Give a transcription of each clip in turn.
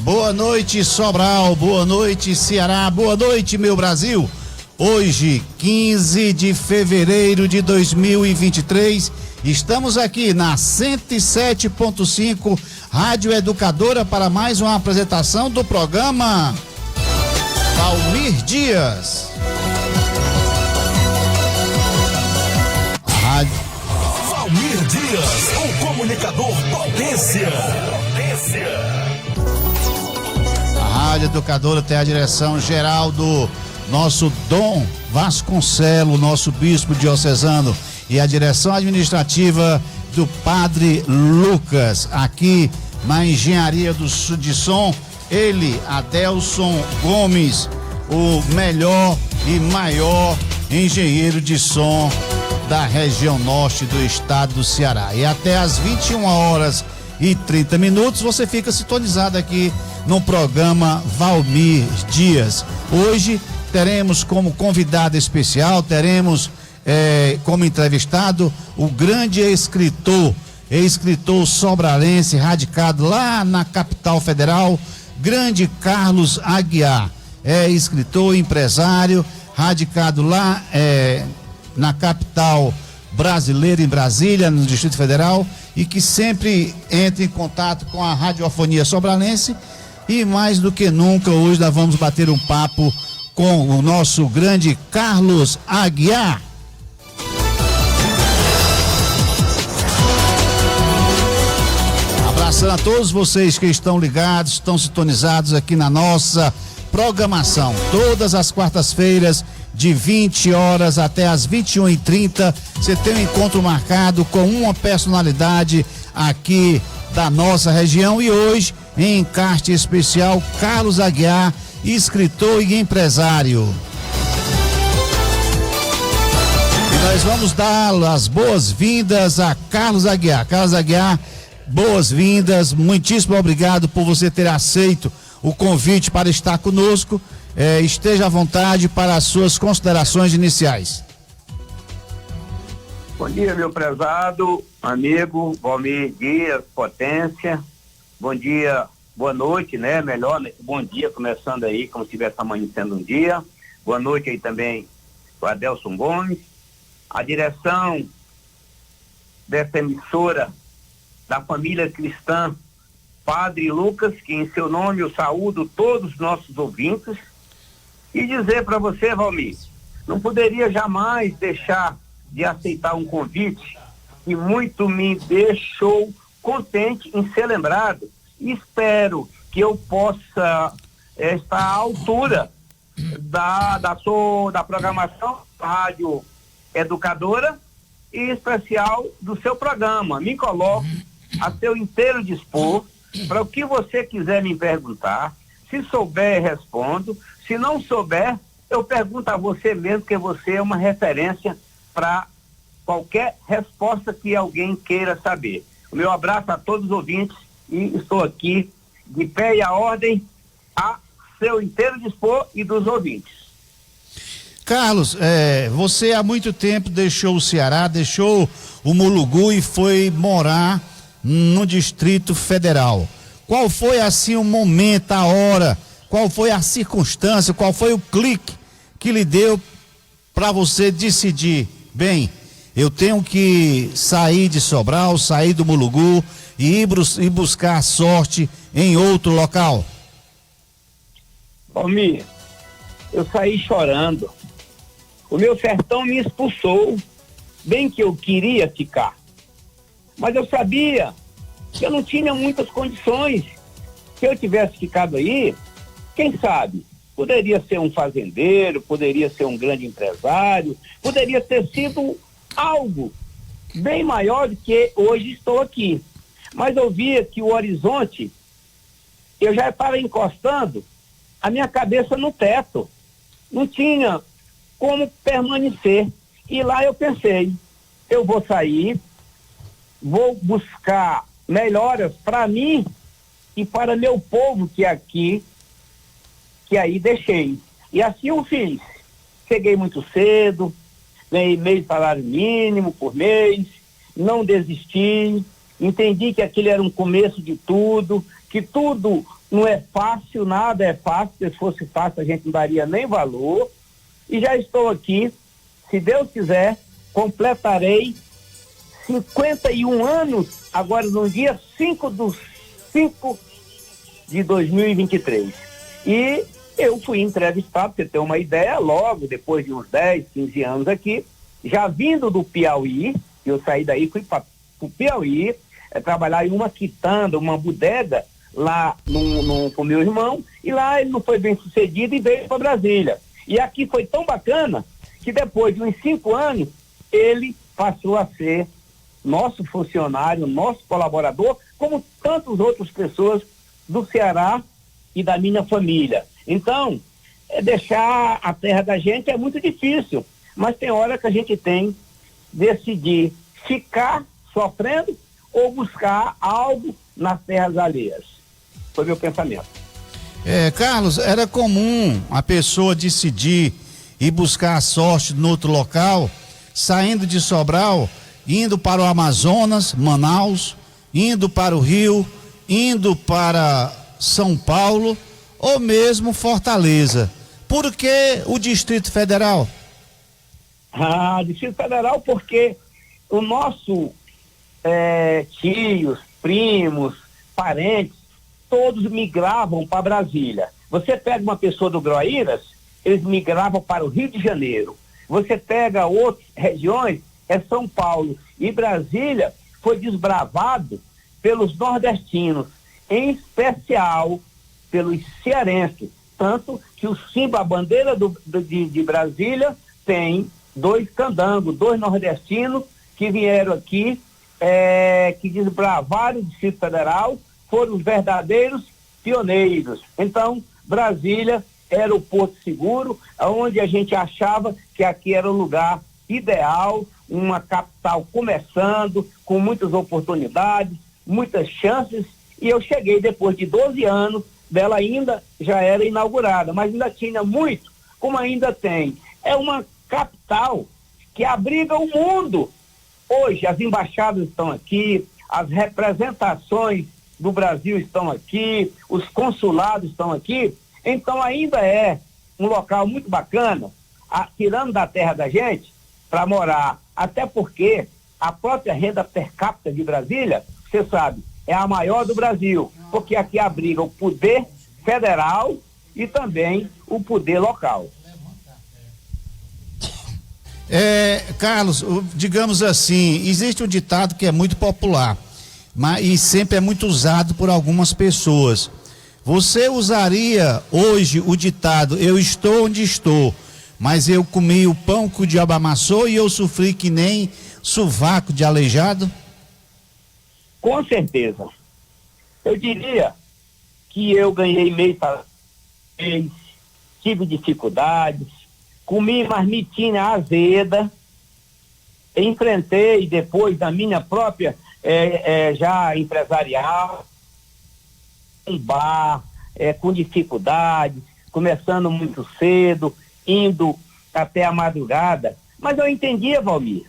Boa noite, Sobral, boa noite, Ceará, boa noite, meu Brasil. Hoje, 15 de fevereiro de 2023, estamos aqui na 107.5 Rádio Educadora para mais uma apresentação do programa Valmir Dias. Valmir Dias, o comunicador potência. A Rádio Educadora tem a direção geral do nosso Dom Vasconcelo, nosso bispo diocesano, e a direção administrativa do Padre Lucas, aqui na Engenharia de Som, ele, Adelson Gomes, o melhor e maior engenheiro de som da região norte do estado do Ceará. E até às 21h30 você fica sintonizado aqui no programa Valmir Dias. Hoje teremos como convidado especial, teremos como entrevistado o grande escritor sobralense, radicado lá na capital federal, grande Carlos Aguiar. É escritor, empresário, radicado lá na capital brasileira, em Brasília, no Distrito Federal, e que sempre entra em contato com a radiofonia sobralense. E mais do que nunca, hoje nós vamos bater um papo com o nosso grande Carlos Aguiar. Abraçando a todos vocês que estão ligados, estão sintonizados aqui na nossa programação. Todas as quartas-feiras, de 20 horas até as 21h30, você tem um encontro marcado com uma personalidade aqui da nossa região. E hoje, em encarte especial, Carlos Aguiar, escritor e empresário. E nós vamos dar as boas-vindas a Carlos Aguiar. Carlos Aguiar, boas-vindas, muitíssimo obrigado por você ter aceito o convite para estar conosco. Esteja à vontade para as suas considerações iniciais. Bom dia, meu prezado amigo Valmir Dias, potência. Bom dia, boa noite, né? Melhor, né? Bom dia, começando aí, como se estivesse amanhecendo um dia. Boa noite aí também o Adelson Gomes. A direção dessa emissora da família cristã Padre Lucas, que em seu nome eu saúdo todos os nossos ouvintes. E dizer para você, Valmir, não poderia jamais deixar de aceitar um convite que muito me deixou contente em ser lembrado. E espero que eu possa estar à altura da programação da Rádio Educadora e em especial do seu programa. Me coloco a seu inteiro dispor para o que você quiser me perguntar. Se souber, respondo. Se não souber, eu pergunto a você mesmo, que você é uma referência para qualquer resposta que alguém queira saber. O meu abraço a todos os ouvintes e estou aqui de pé e à ordem a seu inteiro dispor e dos ouvintes. Carlos, você há muito tempo deixou o Ceará, deixou o Mulugu e foi morar no Distrito Federal. Qual foi assim o momento, a hora, qual foi a circunstância, qual foi o clique que lhe deu para você decidir, bem, eu tenho que sair de Sobral, sair do Mulugu e ir buscar sorte em outro local? Valmir, eu saí chorando. O meu sertão me expulsou, bem que eu queria ficar. Mas eu sabia que eu não tinha muitas condições. Se eu tivesse ficado aí, quem sabe, poderia ser um fazendeiro, poderia ser um grande empresário, poderia ter sido algo bem maior do que hoje estou aqui. Mas eu via que o horizonte, eu já estava encostando a minha cabeça no teto. Não tinha como permanecer. E lá eu pensei, eu vou sair, vou buscar melhoras para mim e para meu povo que aqui, que aí deixei. E assim eu fiz. Cheguei muito cedo, ganhei meio salário mínimo por mês, não desisti, entendi que aquele era um começo de tudo, que tudo não é fácil, nada é fácil, se fosse fácil a gente não daria nem valor, e já estou aqui, se Deus quiser, completarei 51 anos, agora no dia 5/5 de 2023. E eu fui entrevistado, pra você ter uma ideia, logo depois de uns 10, 15 anos aqui, já vindo do Piauí, eu saí daí, fui para o Piauí, trabalhar em uma quitanda, uma bodega, lá com meu irmão, e lá ele não foi bem sucedido e veio para Brasília. E aqui foi tão bacana que depois de uns 5 anos, ele passou a ser nosso funcionário, nosso colaborador, como tantas outras pessoas do Ceará e da minha família. Então, deixar a terra da gente é muito difícil, mas tem hora que a gente tem que decidir ficar sofrendo ou buscar algo nas terras alheias. Foi meu pensamento. Carlos, era comum a pessoa decidir ir buscar a sorte no outro local, saindo de Sobral, indo para o Amazonas, Manaus, indo para o Rio, indo para São Paulo ou mesmo Fortaleza. Por que o Distrito Federal? Distrito Federal porque o nosso tios, primos, parentes, todos migravam para Brasília. Você pega uma pessoa do Groaíras, eles migravam para o Rio de Janeiro. Você pega outras regiões, é São Paulo. E Brasília foi desbravado pelos nordestinos, em especial pelos cearenses. Tanto que o símbolo, a bandeira de Brasília, tem 2 candangos, 2 nordestinos que vieram aqui, que desbravaram o Distrito Federal, foram os verdadeiros pioneiros. Então, Brasília era o porto seguro, onde a gente achava que aqui era o lugar ideal, uma capital começando, com muitas oportunidades, muitas chances, e eu cheguei depois de 12 anos, dela ainda já era inaugurada, mas ainda tinha muito, como ainda tem. É uma capital que abriga o mundo. Hoje as embaixadas estão aqui, as representações do Brasil estão aqui, os consulados estão aqui, então ainda é um local muito bacana, tirando da terra da gente, para morar, até porque a própria renda per capita de Brasília, você sabe, é a maior do Brasil, porque aqui abriga o poder federal e também o poder local. Carlos, digamos assim, existe um ditado que é muito popular, e sempre é muito usado por algumas pessoas. Você usaria hoje o ditado: eu estou onde estou, mas eu comi o pão que o diabo amassou e eu sofri que nem sovaco de aleijado? Com certeza. Eu diria que eu ganhei mês para mês, tive dificuldades, comi marmitinha azeda, enfrentei depois da minha própria já empresarial, um bar, com dificuldades, começando muito cedo, indo até a madrugada, mas eu entendia, Valmir,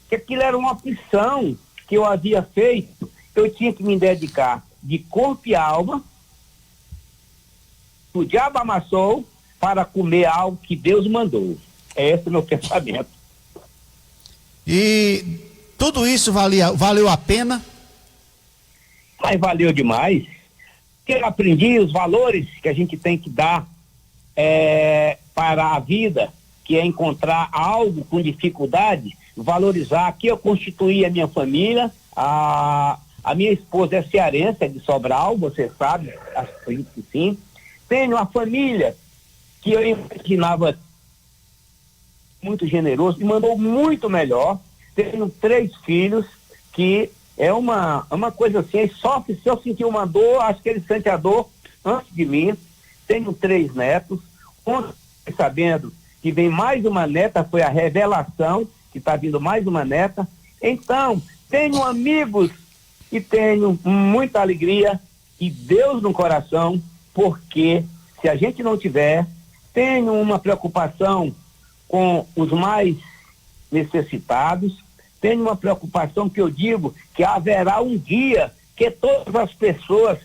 que aquilo era uma opção que eu havia feito, eu tinha que me dedicar de corpo e alma, o diabo amassou, para comer algo que Deus mandou. Esse é o meu pensamento. E tudo isso valeu a pena? Mas valeu demais. Porque eu aprendi os valores que a gente tem que dar para a vida, que é encontrar algo com dificuldade, valorizar. Aqui eu constituí a minha família, a minha esposa é cearense, é de Sobral, você sabe, acredito que sim. Tenho uma família que eu imaginava muito generoso e mandou muito melhor. Tenho 3 filhos, que é uma coisa assim, sofre, se eu sentir uma dor, acho que ele sente a dor antes de mim. Tenho 3 netos, ontem sabendo que vem mais uma neta, foi a revelação, que está vindo mais uma neta. Então, tenho amigos e tenho muita alegria e Deus no coração, porque se a gente não tiver, tenho uma preocupação com os mais necessitados, tenho uma preocupação que eu digo que haverá um dia que todas as pessoas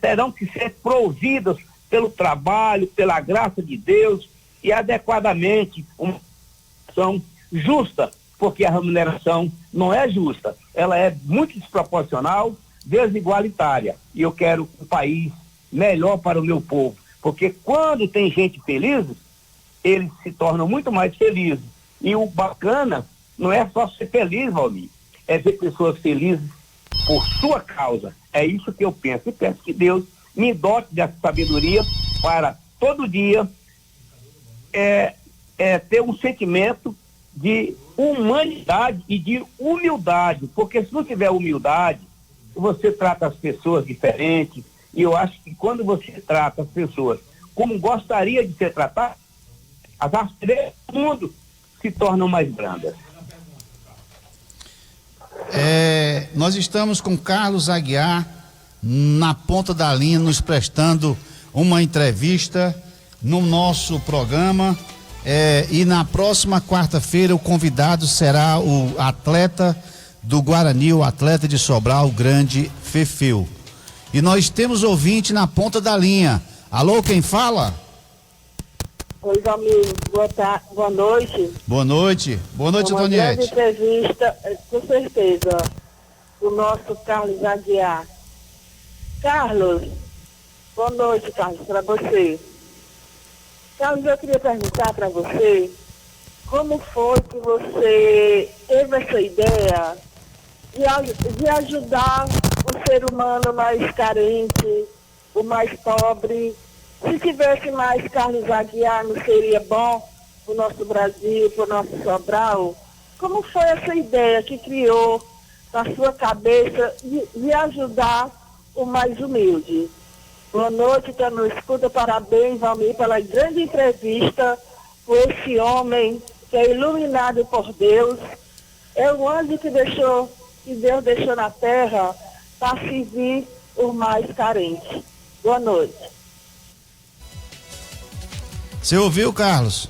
terão que ser providas pelo trabalho, pela graça de Deus e adequadamente uma remuneração justa, porque a remuneração não é justa, ela é muito desproporcional, desigualitária, e eu quero um país melhor para o meu povo, porque quando tem gente feliz, eles se tornam muito mais felizes, e o bacana não é só ser feliz, Valmir, é ver pessoas felizes por sua causa. É isso que eu penso, e peço que Deus me dote dessa sabedoria para todo dia ter um sentimento de humanidade e de humildade, porque se não tiver humildade, você trata as pessoas diferente, e eu acho que quando você trata as pessoas como gostaria de ser tratado, as asperezas do mundo se tornam mais brandas. Nós estamos com Carlos Aguiar na ponta da linha, nos prestando uma entrevista no nosso programa, e na próxima quarta-feira o convidado será o atleta do Guarani, o atleta de Sobral, o grande Fefeu. E nós temos ouvinte na ponta da linha. Alô, quem fala? Oi, amigo. Boa noite. Boa noite. Boa noite, Antoniete. Uma grande entrevista, com certeza, do nosso Carlos Aguiar. Carlos, boa noite, Carlos, para você. Carlos, eu queria perguntar para você, como foi que você teve essa ideia de ajudar o ser humano mais carente, o mais pobre? Se tivesse mais Carlos Aguiar, não seria bom para o nosso Brasil, para o nosso Sobral? Como foi essa ideia que criou na sua cabeça de ajudar o mais humilde? Boa noite, que nos escuta. Parabéns, Valmir, pela grande entrevista com esse homem que é iluminado por Deus. É um anjo que Deus deixou na terra para servir o mais carente. Boa noite. Você ouviu, Carlos?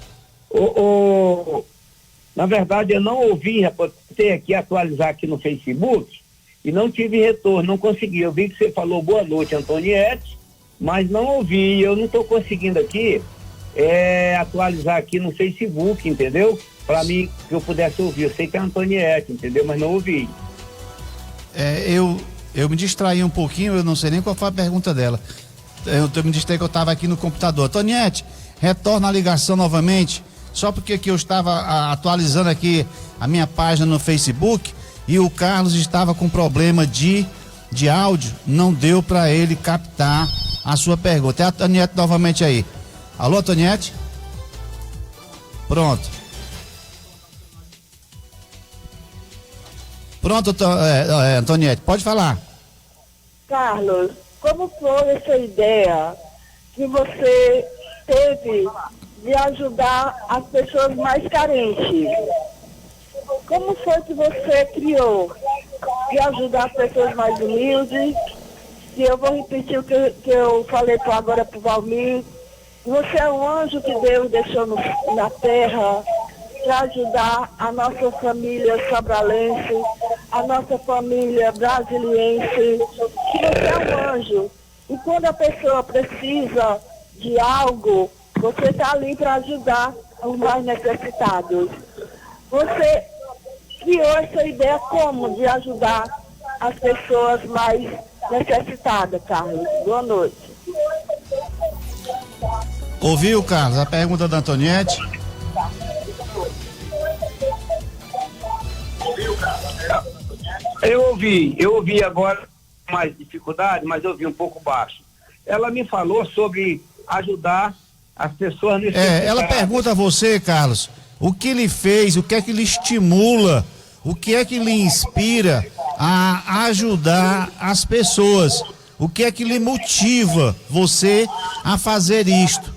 Na verdade, eu não ouvi, tentei aqui atualizar aqui no Facebook e não tive retorno, não consegui. Eu vi que você falou boa noite, Antoniete, mas não ouvi. Eu não estou conseguindo aqui atualizar aqui no Facebook, entendeu? Para mim, que eu pudesse ouvir. Eu sei que é Antoniete, entendeu? Mas não ouvi. Eu me distraí um pouquinho, eu não sei nem qual foi a pergunta dela. Eu me distraí que eu estava aqui no computador. Antoniete, retorna a ligação novamente, só porque que eu estava atualizando aqui a minha página no Facebook e o Carlos estava com problema de áudio, não deu para ele captar a sua pergunta. É a Antoniete novamente aí. Alô, Antoniete? Pronto. Pronto, Antoniete, pode falar. Carlos, como foi essa ideia que você teve de ajudar as pessoas mais carentes? Como foi que você criou de ajudar as pessoas mais humildes? E eu vou repetir o que eu falei agora para o Valmir. Você é um anjo que Deus deixou na terra para ajudar a nossa família sobralense, a nossa família brasiliense. Que você é um anjo. E quando a pessoa precisa de algo, você está ali para ajudar os mais necessitados. Você criou essa ideia como de ajudar as pessoas mais necessitadas, Carlos? Boa noite. Ouviu, Carlos, a pergunta da Antoniete? Eu ouvi agora mais dificuldade, mas eu ouvi um pouco baixo. Ela me falou sobre ajudar as pessoas necessitadas. Ela pergunta a você, Carlos, o que lhe fez, o que é que lhe estimula, o que é que lhe inspira a ajudar as pessoas, o que é que lhe motiva você a fazer isto?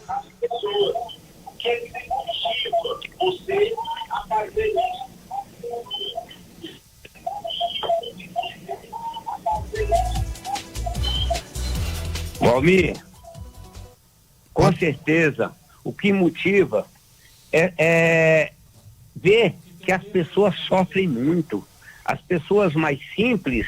Valmir, com certeza, o que motiva é ver que as pessoas sofrem muito. As pessoas mais simples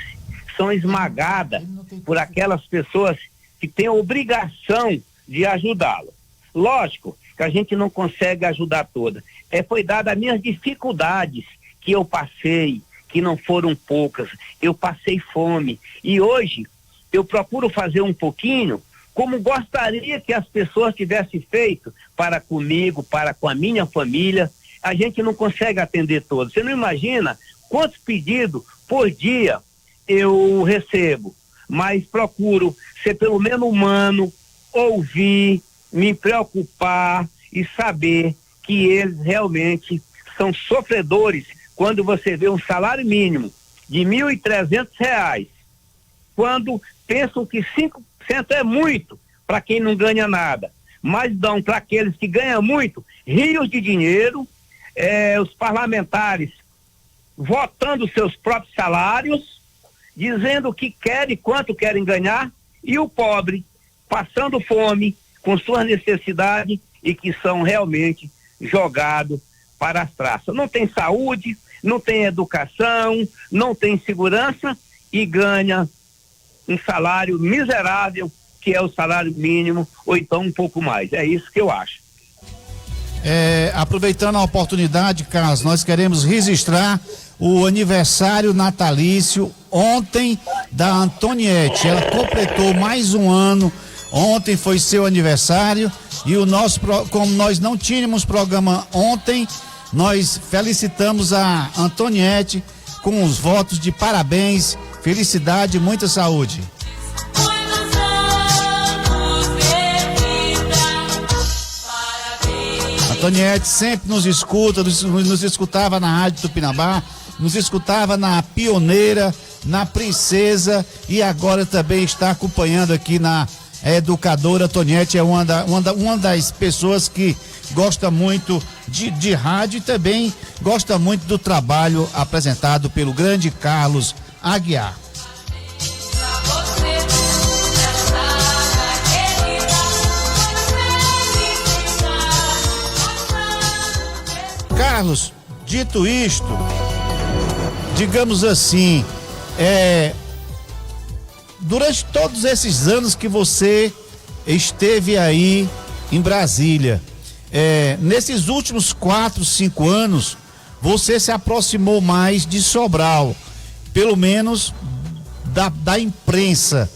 são esmagadas por aquelas pessoas que têm a obrigação de ajudá-lo. Lógico que a gente não consegue ajudar toda. Foi dada as minhas dificuldades que eu passei, que não foram poucas. Eu passei fome. E hoje eu procuro fazer um pouquinho como gostaria que as pessoas tivessem feito para comigo, para com a minha família. A gente não consegue atender todos. Você não imagina quantos pedidos por dia eu recebo, mas procuro ser pelo menos humano, ouvir, me preocupar e saber que eles realmente são sofredores. Quando você vê um salário mínimo de R$1.300, quando pensam que 5% é muito para quem não ganha nada, mas dão para aqueles que ganham muito rios de dinheiro, os parlamentares votando seus próprios salários, dizendo o que querem, quanto querem ganhar, e o pobre passando fome com suas necessidades e que são realmente jogados para as traças. Não tem saúde, não tem educação, não tem segurança e ganha um salário miserável, que é o salário mínimo, ou então um pouco mais. É isso que eu acho. Aproveitando a oportunidade, Carlos, nós queremos registrar o aniversário natalício ontem da Antoniete. Ela completou mais um ano. Ontem foi seu aniversário e como nós não tínhamos programa ontem, nós felicitamos a Antoniete com os votos de parabéns, felicidade e muita saúde. Antoniete sempre nos escuta, nos escutava na Rádio Tupinambá, nos escutava na Pioneira, na Princesa e agora também está acompanhando aqui na Educadora. Antoniete é uma das pessoas que gosta muito de rádio e também gosta muito do trabalho apresentado pelo grande Carlos Aguiar. Carlos, dito isto, digamos assim, durante todos esses anos que você esteve aí em Brasília, nesses últimos 4, 5 anos, você se aproximou mais de Sobral, pelo menos da imprensa,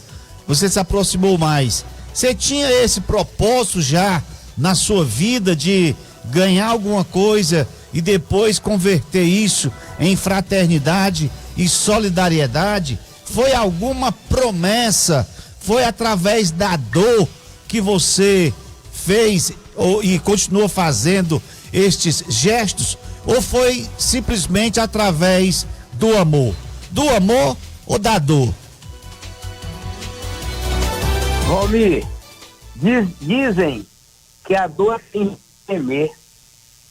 você se aproximou mais. Você tinha esse propósito já na sua vida de ganhar alguma coisa e depois converter isso em fraternidade e solidariedade? Foi alguma promessa? Foi através da dor que você fez e continuou fazendo estes gestos? Ou foi simplesmente através do amor? Do amor ou da dor? Valmir, dizem que a dor tem que temer.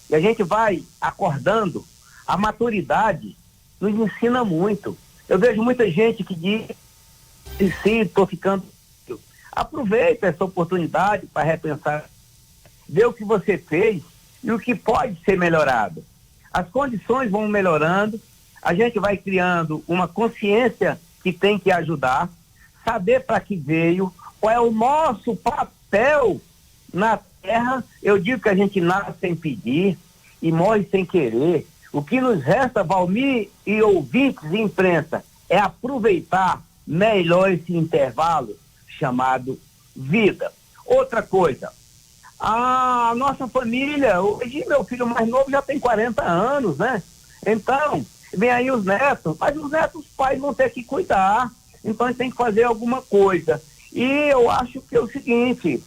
E a gente vai acordando, a maturidade nos ensina muito. Eu vejo muita gente que diz, sim, estou ficando. Aproveita essa oportunidade para repensar, ver o que você fez e o que pode ser melhorado. As condições vão melhorando, a gente vai criando uma consciência que tem que ajudar, saber para que veio, qual é o nosso papel na terra. Eu digo que a gente nasce sem pedir e morre sem querer. O que nos resta, Valmir e ouvintes e imprensa, é aproveitar melhor esse intervalo chamado vida. Outra coisa, a nossa família, hoje meu filho mais novo já tem 40 anos, né? Então, vem aí os netos, mas os netos, os pais vão ter que cuidar, então a gente tem que fazer alguma coisa. E eu acho que é o seguinte,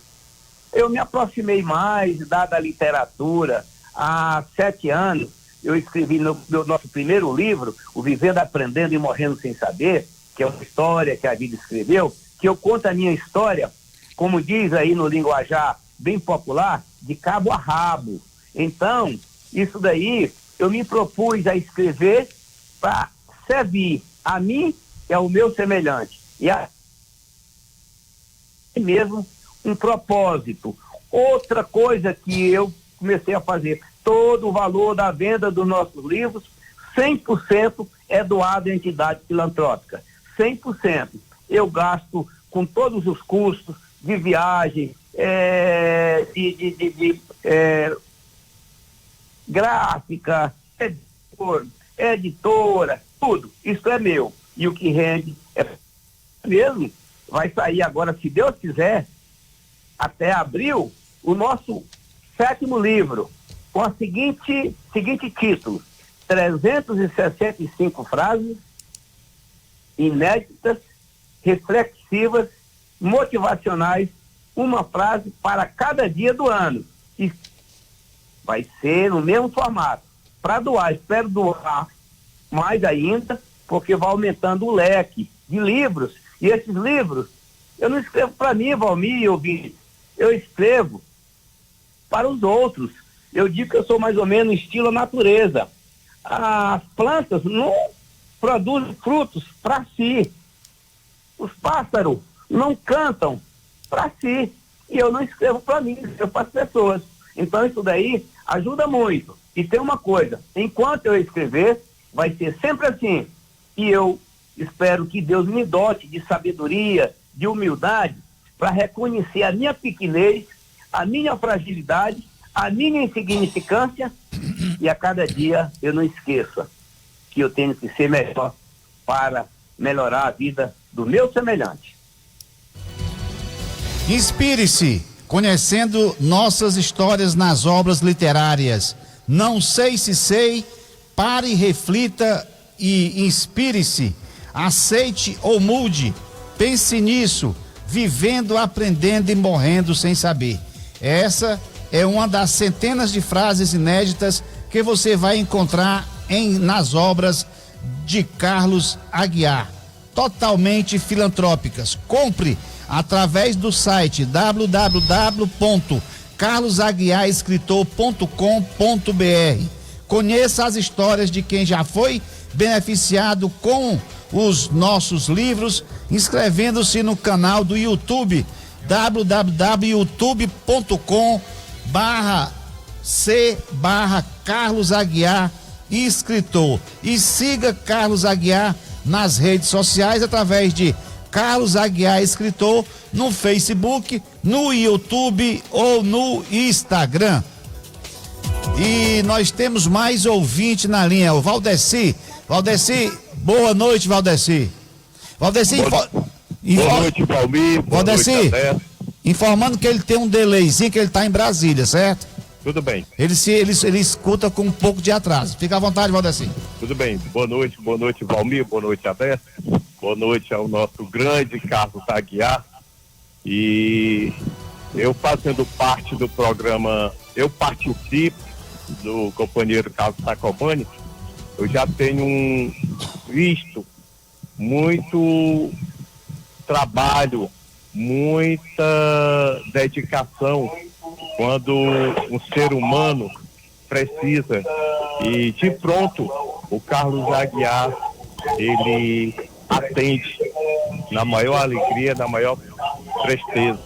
eu me aproximei mais da literatura. Há 7 anos, eu escrevi no nosso primeiro livro, o Vivendo, Aprendendo e Morrendo Sem Saber, que é uma história que a vida escreveu, que eu conto a minha história, como diz aí no linguajar bem popular, de cabo a rabo. Então, isso daí, eu me propus a escrever para servir a mim e ao meu semelhante. E a mesmo um propósito. Outra coisa que eu comecei a fazer, todo o valor da venda dos nossos livros, 100% é doado à entidade filantrópica. 100%. Eu gasto com todos os custos de viagem, gráfica, editora, tudo. Isso é meu. E o que rende é mesmo. Vai sair agora, se Deus quiser, até abril, o nosso 7º livro, com a seguinte título: 365 frases inéditas, reflexivas, motivacionais, uma frase para cada dia do ano. E vai ser no mesmo formato. Para doar, espero doar mais ainda, porque vai aumentando o leque de livros. E esses livros, eu não escrevo para mim, Valmir e ouvintes, eu escrevo para os outros. Eu digo que eu sou mais ou menos estilo natureza. As plantas não produzem frutos para si. Os pássaros não cantam para si. E eu não escrevo para mim, eu escrevo para as pessoas. Então isso daí ajuda muito. E tem uma coisa, enquanto eu escrever, vai ser sempre assim. E eu espero que Deus me dote de sabedoria, de humildade, para reconhecer a minha pequenez, a minha fragilidade, a minha insignificância, e a cada dia eu não esqueça que eu tenho que ser melhor para melhorar a vida do meu semelhante. Inspire-se conhecendo nossas histórias nas obras literárias. Não sei se sei, pare, reflita e inspire-se. Aceite ou mude, pense nisso, vivendo, aprendendo e morrendo sem saber. Essa é uma das centenas de frases inéditas que você vai encontrar nas obras de Carlos Aguiar, totalmente filantrópicas. Compre através do site www.carlosaguiarescritor.com.br. Conheça as histórias de quem já foi beneficiado com os nossos livros, inscrevendo-se no canal do YouTube www.youtube.com/C/Carlos Aguiar Escritor, e siga Carlos Aguiar nas redes sociais através de Carlos Aguiar Escritor no Facebook, no YouTube ou no Instagram. E nós temos mais ouvinte na linha, o Valdeci. Valdeci, boa noite, Valdeci. Valdeci, boa noite, Valmir. Valdeci, informando que ele tem um delayzinho, que ele está em Brasília, certo? Tudo bem. Ele escuta com um pouco de atraso. Fica à vontade, Valdeci. Tudo bem. Boa noite, Valmir, boa noite, Adesso. Boa noite ao nosso grande Carlos Aguiar. E eu, fazendo parte do programa, eu participo do companheiro Carlos Sacomani. Eu já tenho visto muito trabalho, muita dedicação quando um ser humano precisa. E de pronto, o Carlos Aguiar, ele atende na maior alegria, na maior presteza.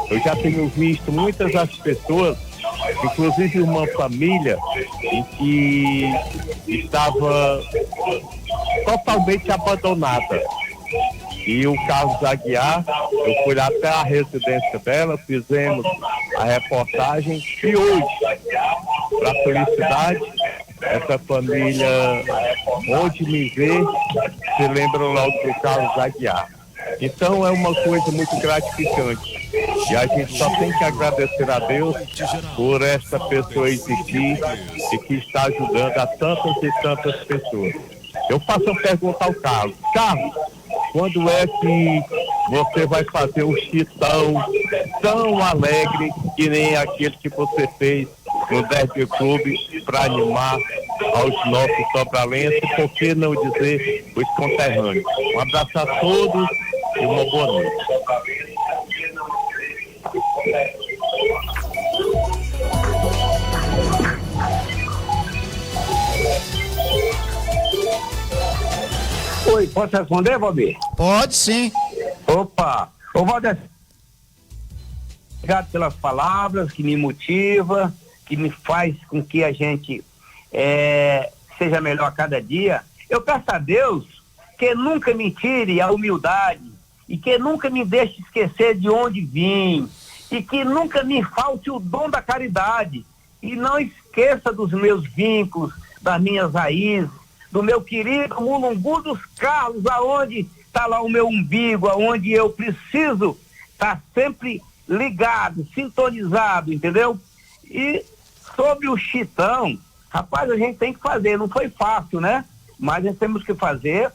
Eu já tenho visto muitas das pessoas, inclusive uma família em que estava totalmente abandonada. E o Carlos Aguiar, eu fui lá até a residência dela, fizemos a reportagem, e hoje, para a felicidade, essa família, onde me vê, se lembra logo do Carlos Aguiar. Então é uma coisa muito gratificante. E a gente só tem que agradecer a Deus por essa pessoa existir e que está ajudando a tantas e tantas pessoas. Eu faço uma pergunta ao Carlos. Carlos, quando é que você vai fazer um chitão tão alegre que nem aquele que você fez no Derby Clube para animar aos nossos sobralenses, por que não dizer os conterrâneos? Um abraço a todos e uma boa noite. Oi, posso responder, Valmir? Pode sim. Opa! Ô, Valdeci, obrigado pelas palavras que me motivam, que me faz com que a gente seja melhor a cada dia. Eu peço a Deus que nunca me tire a humildade e que nunca me deixe esquecer de onde vim e que nunca me falte o dom da caridade e não esqueça dos meus vínculos, das minhas raízes, do meu querido Mulungu dos Carlos, aonde está lá o meu umbigo, aonde eu preciso estar sempre ligado, sintonizado, entendeu? E sobre o Chitão, rapaz, a gente tem que fazer, não foi fácil, né? Mas nós temos que fazer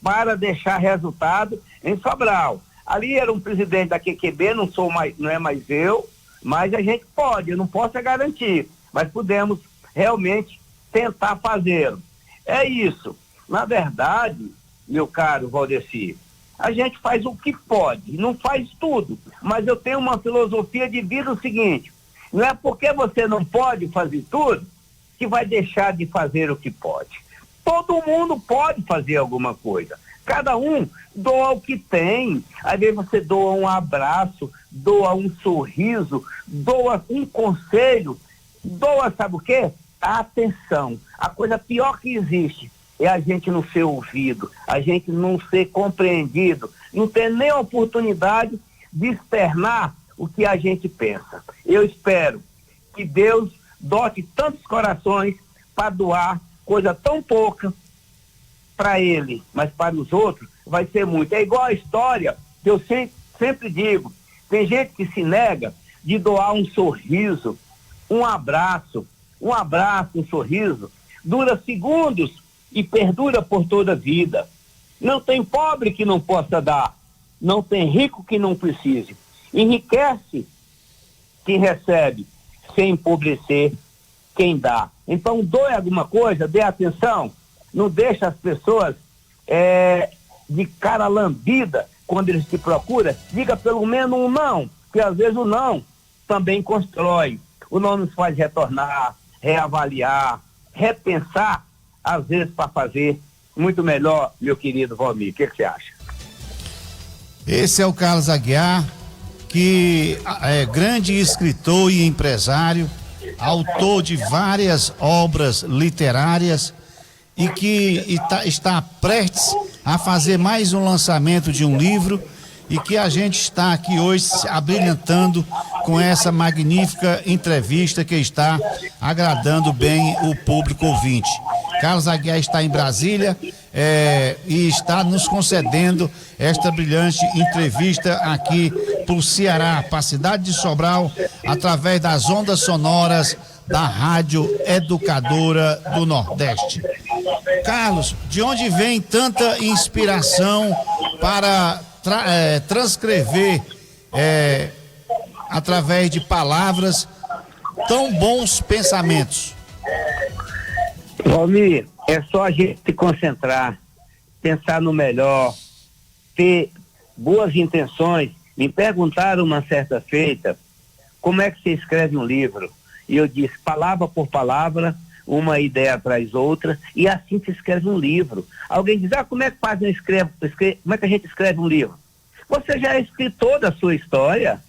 para deixar resultado em Sobral. Ali era um presidente da QQB, não é mais eu, mas a gente pode, eu não posso garantir, mas podemos realmente tentar fazê-lo. É isso. Na verdade, meu caro Valdeci, a gente faz o que pode, não faz tudo, mas eu tenho uma filosofia de vida o seguinte: não é porque você não pode fazer tudo que vai deixar de fazer o que pode. Todo mundo pode fazer alguma coisa. Cada um doa o que tem. Às vezes você doa um abraço, doa um sorriso, doa um conselho, doa, sabe o quê? A atenção. A coisa pior que existe é a gente não ser ouvido, a gente não ser compreendido, não ter nem a oportunidade de externar o que a gente pensa. Eu espero que Deus dote tantos corações para doar coisa tão pouca para ele, mas para os outros vai ser muito. É igual a história que eu sempre digo: tem gente que se nega de doar um sorriso, um abraço, um sorriso, dura segundos e perdura por toda a vida. Não tem pobre que não possa dar, não tem rico que não precise. Enriquece quem recebe, sem empobrecer quem dá. Então, doe alguma coisa, dê atenção, não deixa as pessoas de cara lambida quando eles te procuram. Diga pelo menos um não, porque às vezes o não também constrói. O não nos faz retornar, reavaliar, repensar, às vezes para fazer muito melhor, meu querido Valmir. O que você acha? Esse é o Carlos Aguiar, que é grande escritor e empresário, autor de várias obras literárias e que está prestes a fazer mais um lançamento de um livro, e que a gente está aqui hoje abrilhantando com essa magnífica entrevista que está agradando bem o público ouvinte. Carlos Aguiar está em Brasília e está nos concedendo esta brilhante entrevista aqui para o Ceará, para a cidade de Sobral, através das ondas sonoras da Rádio Educadora do Nordeste. Carlos, de onde vem tanta inspiração para transcrever através de palavras tão bons pensamentos? Valmir, é só a gente se concentrar, pensar no melhor, ter boas intenções. Me perguntaram uma certa feita como é que você escreve um livro, e eu disse, palavra por palavra, uma ideia atrás outra, e assim se escreve um livro. Alguém diz, como é que como é que a gente escreve um livro? Você já é escritor da sua história.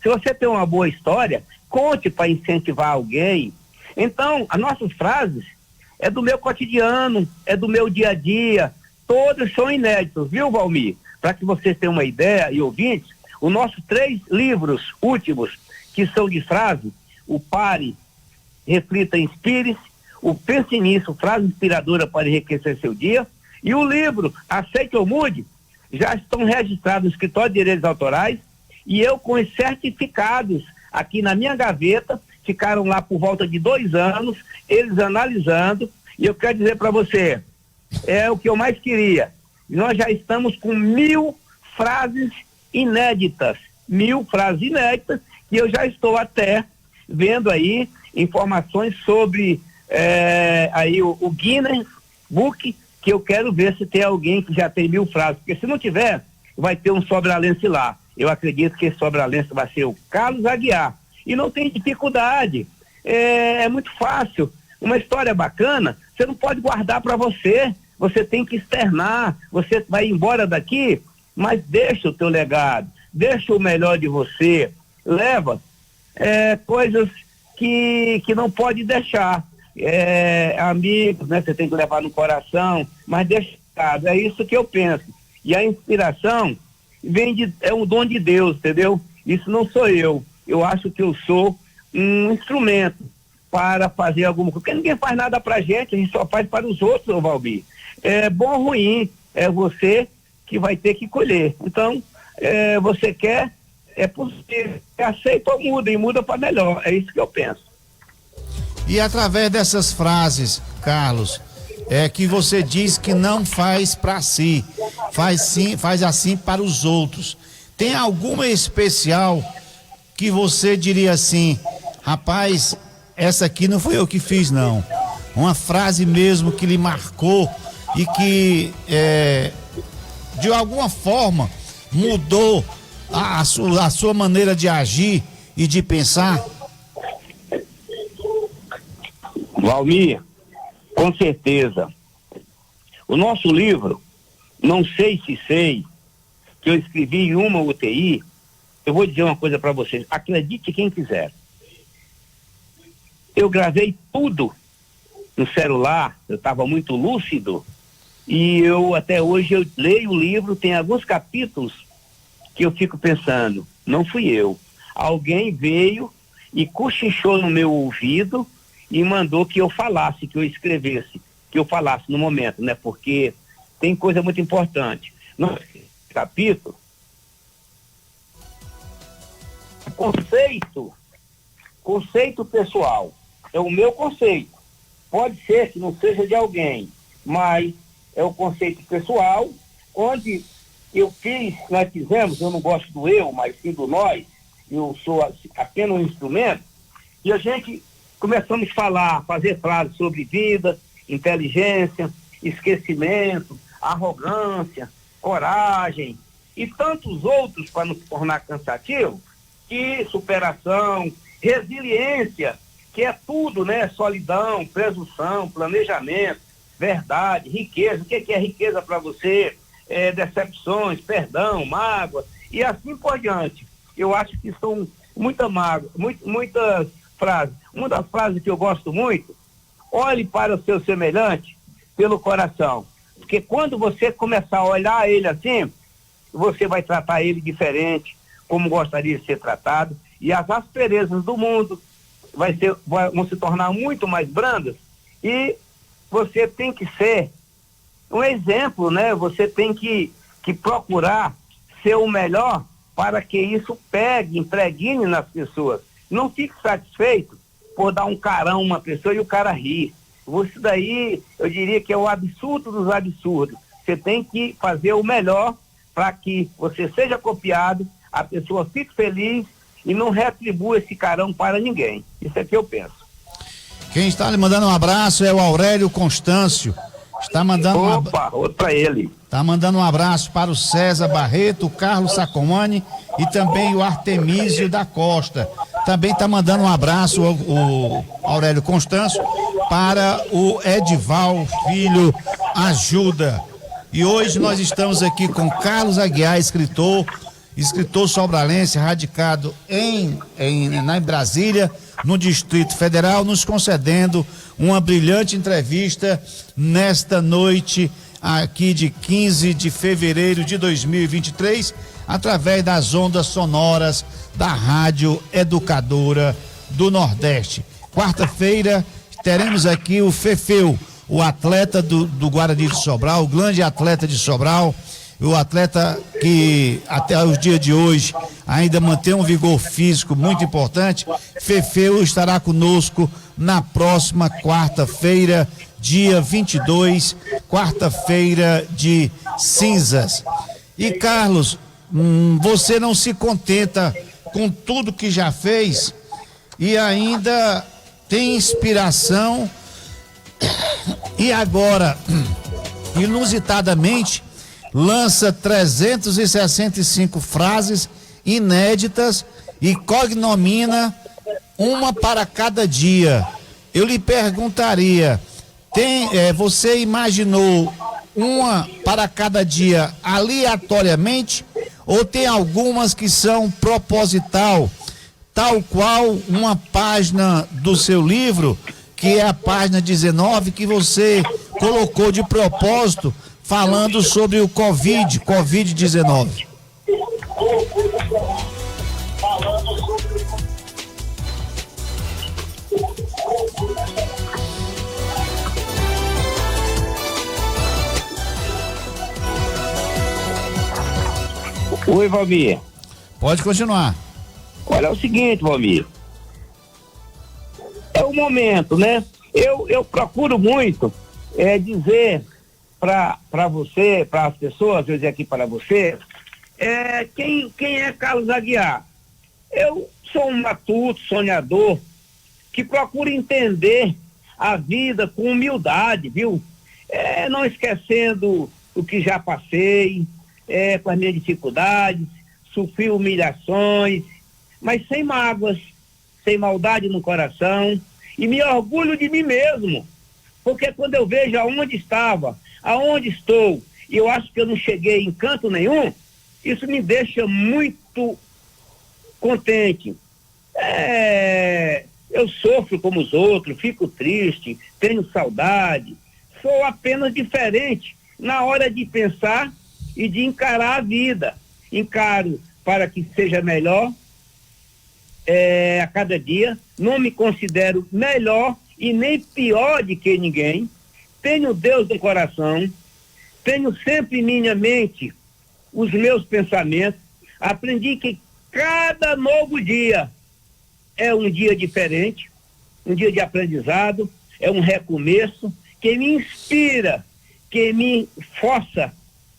Se você tem uma boa história, conte para incentivar alguém. Então, as nossas frases é do meu cotidiano, é do meu dia a dia, todos são inéditos, viu, Valmir? Para que vocês tenham uma ideia, e ouvintes, os nossos 3 livros últimos, que são de frase, o Pare, Reflita, Inspire-se, o Pense Nisso, frase inspiradora para enriquecer seu dia, e o livro Aceite ou Mude, já estão registrados no Escritório de Direitos Autorais, e eu com os certificados aqui na minha gaveta, ficaram lá por volta de 2 anos, eles analisando, e eu quero dizer para você, é o que eu mais queria. Nós já estamos com 1000 frases inéditas, 1000 frases inéditas, e eu já estou até vendo aí informações sobre aí o Guinness Book, que eu quero ver se tem alguém que já tem 1000 frases, porque se não tiver, vai ter um sobralense lá. Eu acredito que esse sobralense vai ser o Carlos Aguiar, e não tem dificuldade, é muito fácil. Uma história bacana, você não pode guardar para você, você tem que externar. Você vai embora daqui, mas deixa o teu legado, deixa o melhor de você, leva coisas que não pode deixar. Amigos, né? Você tem que levar no coração, mas deixado. É isso que eu penso. E a inspiração é um dom de Deus, entendeu? Isso não sou eu. Eu acho que eu sou um instrumento para fazer alguma coisa. Porque ninguém faz nada pra gente, a gente só faz para os outros, ô Valmir. É bom ou ruim, é você que vai ter que colher. Então, você quer, é possível. Aceita ou muda, e muda para melhor. É isso que eu penso. E através dessas frases, Carlos, que você diz que não faz para si, faz assim para os outros. Tem alguma especial que você diria assim, rapaz, essa aqui não foi eu que fiz, não. Uma frase mesmo que lhe marcou e que de alguma forma mudou a sua maneira de agir e de pensar? Valmir, com certeza. O nosso livro, Não Sei Se Sei, que eu escrevi em uma UTI, eu vou dizer uma coisa para vocês, acredite quem quiser. Eu gravei tudo no celular, eu estava muito lúcido, e até hoje eu leio o livro, tem alguns capítulos que eu fico pensando, não fui eu. Alguém veio e cochichou no meu ouvido e mandou que eu falasse, que eu escrevesse, que eu falasse no momento, né? Porque tem coisa muito importante. No capítulo, conceito pessoal, é o meu conceito. Pode ser que não seja de alguém, mas é o conceito pessoal, onde nós fizemos, eu não gosto do eu, mas sim do nós, eu sou apenas um instrumento, e a gente começamos a fazer frases sobre vida, inteligência, esquecimento, arrogância, coragem e tantos outros para não se tornar cansativo, que superação, resiliência, que é tudo, né? Solidão, presunção, planejamento, verdade, riqueza. O que é riqueza para você? Decepções, perdão, mágoa e assim por diante. Eu acho que são muitas frases. Uma das frases que eu gosto muito, olhe para o seu semelhante pelo coração. Porque quando você começar a olhar ele assim, você vai tratar ele diferente, como gostaria de ser tratado, e as asperezas do mundo vão se tornar muito mais brandas, e você tem que ser um exemplo, né? Você tem que procurar ser o melhor para que isso impregne nas pessoas. Não fique satisfeito por dar um carão a uma pessoa e o cara rir. Isso daí, eu diria que é o absurdo dos absurdos. Você tem que fazer o melhor para que você seja copiado, a pessoa fique feliz e não retribua esse carão para ninguém. Isso é que eu penso. Quem está lhe mandando um abraço é o Aurélio Constâncio. Está mandando outro para ele. Está mandando um abraço para o César Barreto, o Carlos Sacomani e também o Artemísio da Costa. Também está mandando um abraço o Aurélio Constâncio para o Edival Filho Ajuda. E hoje nós estamos aqui com Carlos Aguiar, escritor sobralense, radicado em Brasília, no Distrito Federal, nos concedendo uma brilhante entrevista nesta noite aqui de 15 de fevereiro de 2023, através das ondas sonoras da Rádio Educadora do Nordeste. Quarta-feira teremos aqui o Fefeu, o atleta do Guarani de Sobral, o grande atleta de Sobral, o atleta que até os dias de hoje ainda mantém um vigor físico muito importante. Fefeu estará conosco na próxima quarta-feira, dia 22, quarta-feira de cinzas. E Carlos, você não se contenta com tudo que já fez e ainda tem inspiração e agora, inusitadamente, lança 365 frases inéditas e cognomina uma para cada dia. Eu lhe perguntaria, você imaginou uma para cada dia aleatoriamente ou tem algumas que são proposital tal qual uma página do seu livro, que é a página 19, que você colocou de propósito, falando sobre o Covid-19. Oi, Valmir. Pode continuar. Olha, é o seguinte, Valmir. É o momento, né? Eu procuro muito dizer para você, para as pessoas, eu dizer aqui para você, quem é Carlos Aguiar. Eu sou um matuto, sonhador, que procura entender a vida com humildade, viu? Não esquecendo o que já passei, com as minhas dificuldades, sofri humilhações, mas sem mágoas, sem maldade no coração, e me orgulho de mim mesmo, porque quando eu vejo aonde estava, aonde estou, e eu acho que eu não cheguei em canto nenhum, isso me deixa muito contente. Eu sofro como os outros, fico triste, tenho saudade, sou apenas diferente na hora de pensar e de encarar a vida. Encaro para que seja melhor a cada dia, não me considero melhor e nem pior de que ninguém, tenho Deus no coração, tenho sempre em minha mente os meus pensamentos, aprendi que cada novo dia é um dia diferente, um dia de aprendizado, é um recomeço que me inspira, que me força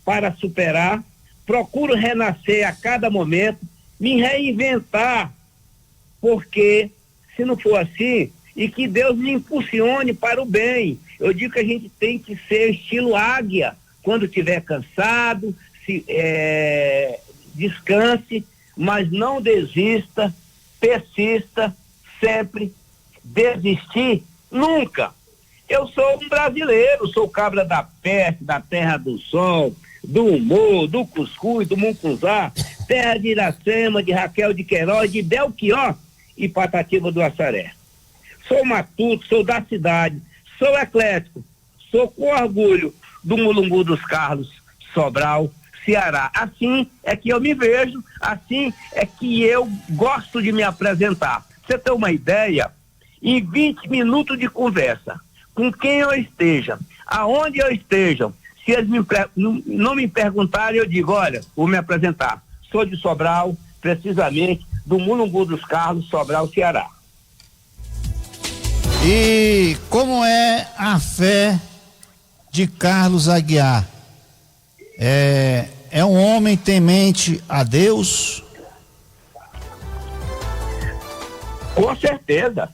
para superar, procuro renascer a cada momento, me reinventar, porque se não for assim, e que Deus me impulsione para o bem. Eu digo que a gente tem que ser estilo águia, quando estiver cansado, descanse, mas não desista, persista, sempre, desistir, nunca. Eu sou um brasileiro, sou cabra da peste, da terra do sol, do humor, do cuscuz, do mucunzá, terra de Iracema, de Raquel de Queiroz, de Belchior e Patativa do Assaré. Sou matuto, sou da cidade, sou eclético, sou com orgulho do Mulungu dos Carlos, Sobral, Ceará. Assim é que eu me vejo, assim é que eu gosto de me apresentar. Pra você ter uma ideia, em 20 minutos de conversa, com quem eu esteja, aonde eu esteja, se eles não me perguntarem, eu digo, olha, vou me apresentar. Sou de Sobral, precisamente do Mulungu dos Carlos, Sobral, Ceará. E como é a fé de Carlos Aguiar? É um homem temente a Deus? Com certeza.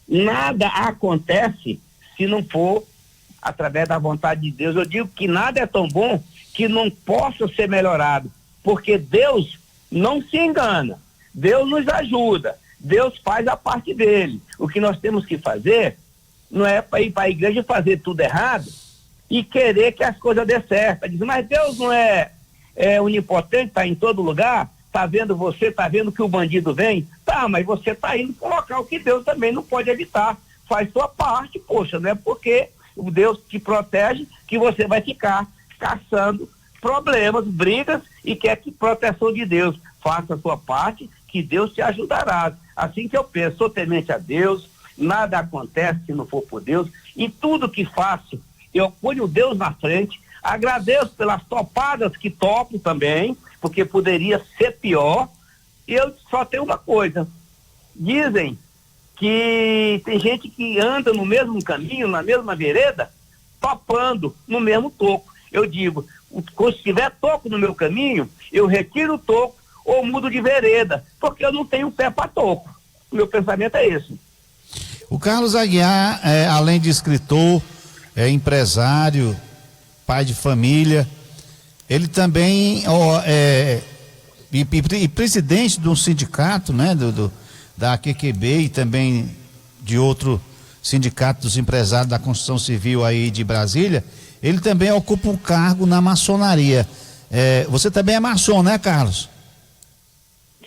Nada acontece se não for através da vontade de Deus. Eu digo que nada é tão bom que não possa ser melhorado, porque Deus não se engana, Deus nos ajuda, Deus faz a parte dele. O que nós temos que fazer não é para ir para a igreja fazer tudo errado e querer que as coisas dê certo. Diz, mas Deus não é onipotente, está em todo lugar, está vendo você, está vendo que o bandido vem? Tá, mas você está indo para um local que Deus também não pode evitar. Faz sua parte, poxa, não é porque o Deus te protege que você vai ficar caçando problemas, brigas e quer que proteção de Deus. Faça a sua parte, que Deus te ajudará. Assim que eu penso, sou temente a Deus, nada acontece se não for por Deus, e tudo que faço, eu ponho Deus na frente, agradeço pelas topadas que topo também, porque poderia ser pior, e eu só tenho uma coisa, dizem que tem gente que anda no mesmo caminho, na mesma vereda, topando no mesmo toco. Eu digo, se tiver toco no meu caminho, eu retiro o toco ou mudo de vereda, porque eu não tenho pé para toco. O meu pensamento é esse. O Carlos Aguiar, além de escritor, é empresário, pai de família, ele também é presidente de um sindicato, né, da AQQB e também de outro sindicato dos empresários da construção civil aí de Brasília. Ele também ocupa um cargo na maçonaria. Você também é maçom, né, Carlos?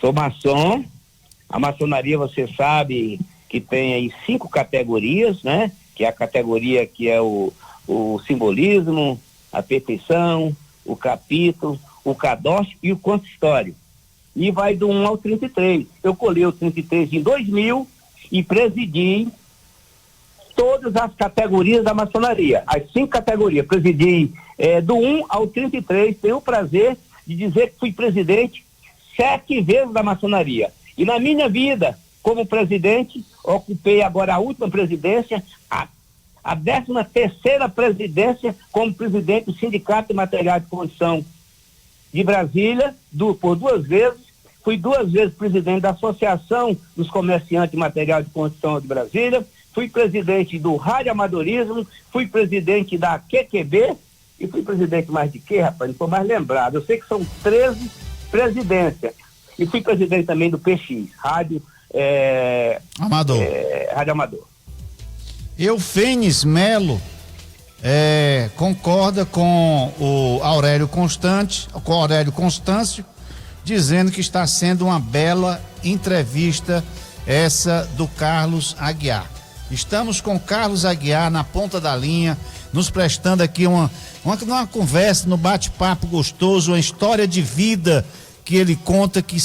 Sou maçom, A maçonaria, você sabe que tem aí 5 categorias, né? Que é a categoria que é o simbolismo, a perfeição, o capítulo, o cadócio e o consistório. E vai do 1 ao 33. Eu colhei o 33 em 2000 e presidi todas as categorias da maçonaria, as 5 categorias. Presidi do 1 ao 33. Tenho o prazer de dizer que fui presidente 7 vezes da maçonaria. E na minha vida, como presidente, ocupei agora a última presidência, a 13ª presidência como presidente do Sindicato de Material de Construção de Brasília, por 2 vezes. Fui 2 vezes presidente da Associação dos Comerciantes de Material de Construção de Brasília, fui presidente do Radioamadorismo, fui presidente da QQB e fui presidente mais de quê, rapaz? Não estou mais lembrado. Eu sei que são 13 presidências. E fui presidente também do PX, Rádio Amador. Rádio Amador. Eufênis Melo concorda com o Aurélio Constâncio, dizendo que está sendo uma bela entrevista essa do Carlos Aguiar. Estamos com Carlos Aguiar na ponta da linha, nos prestando aqui uma conversa, no bate-papo gostoso, uma história de vida que ele conta que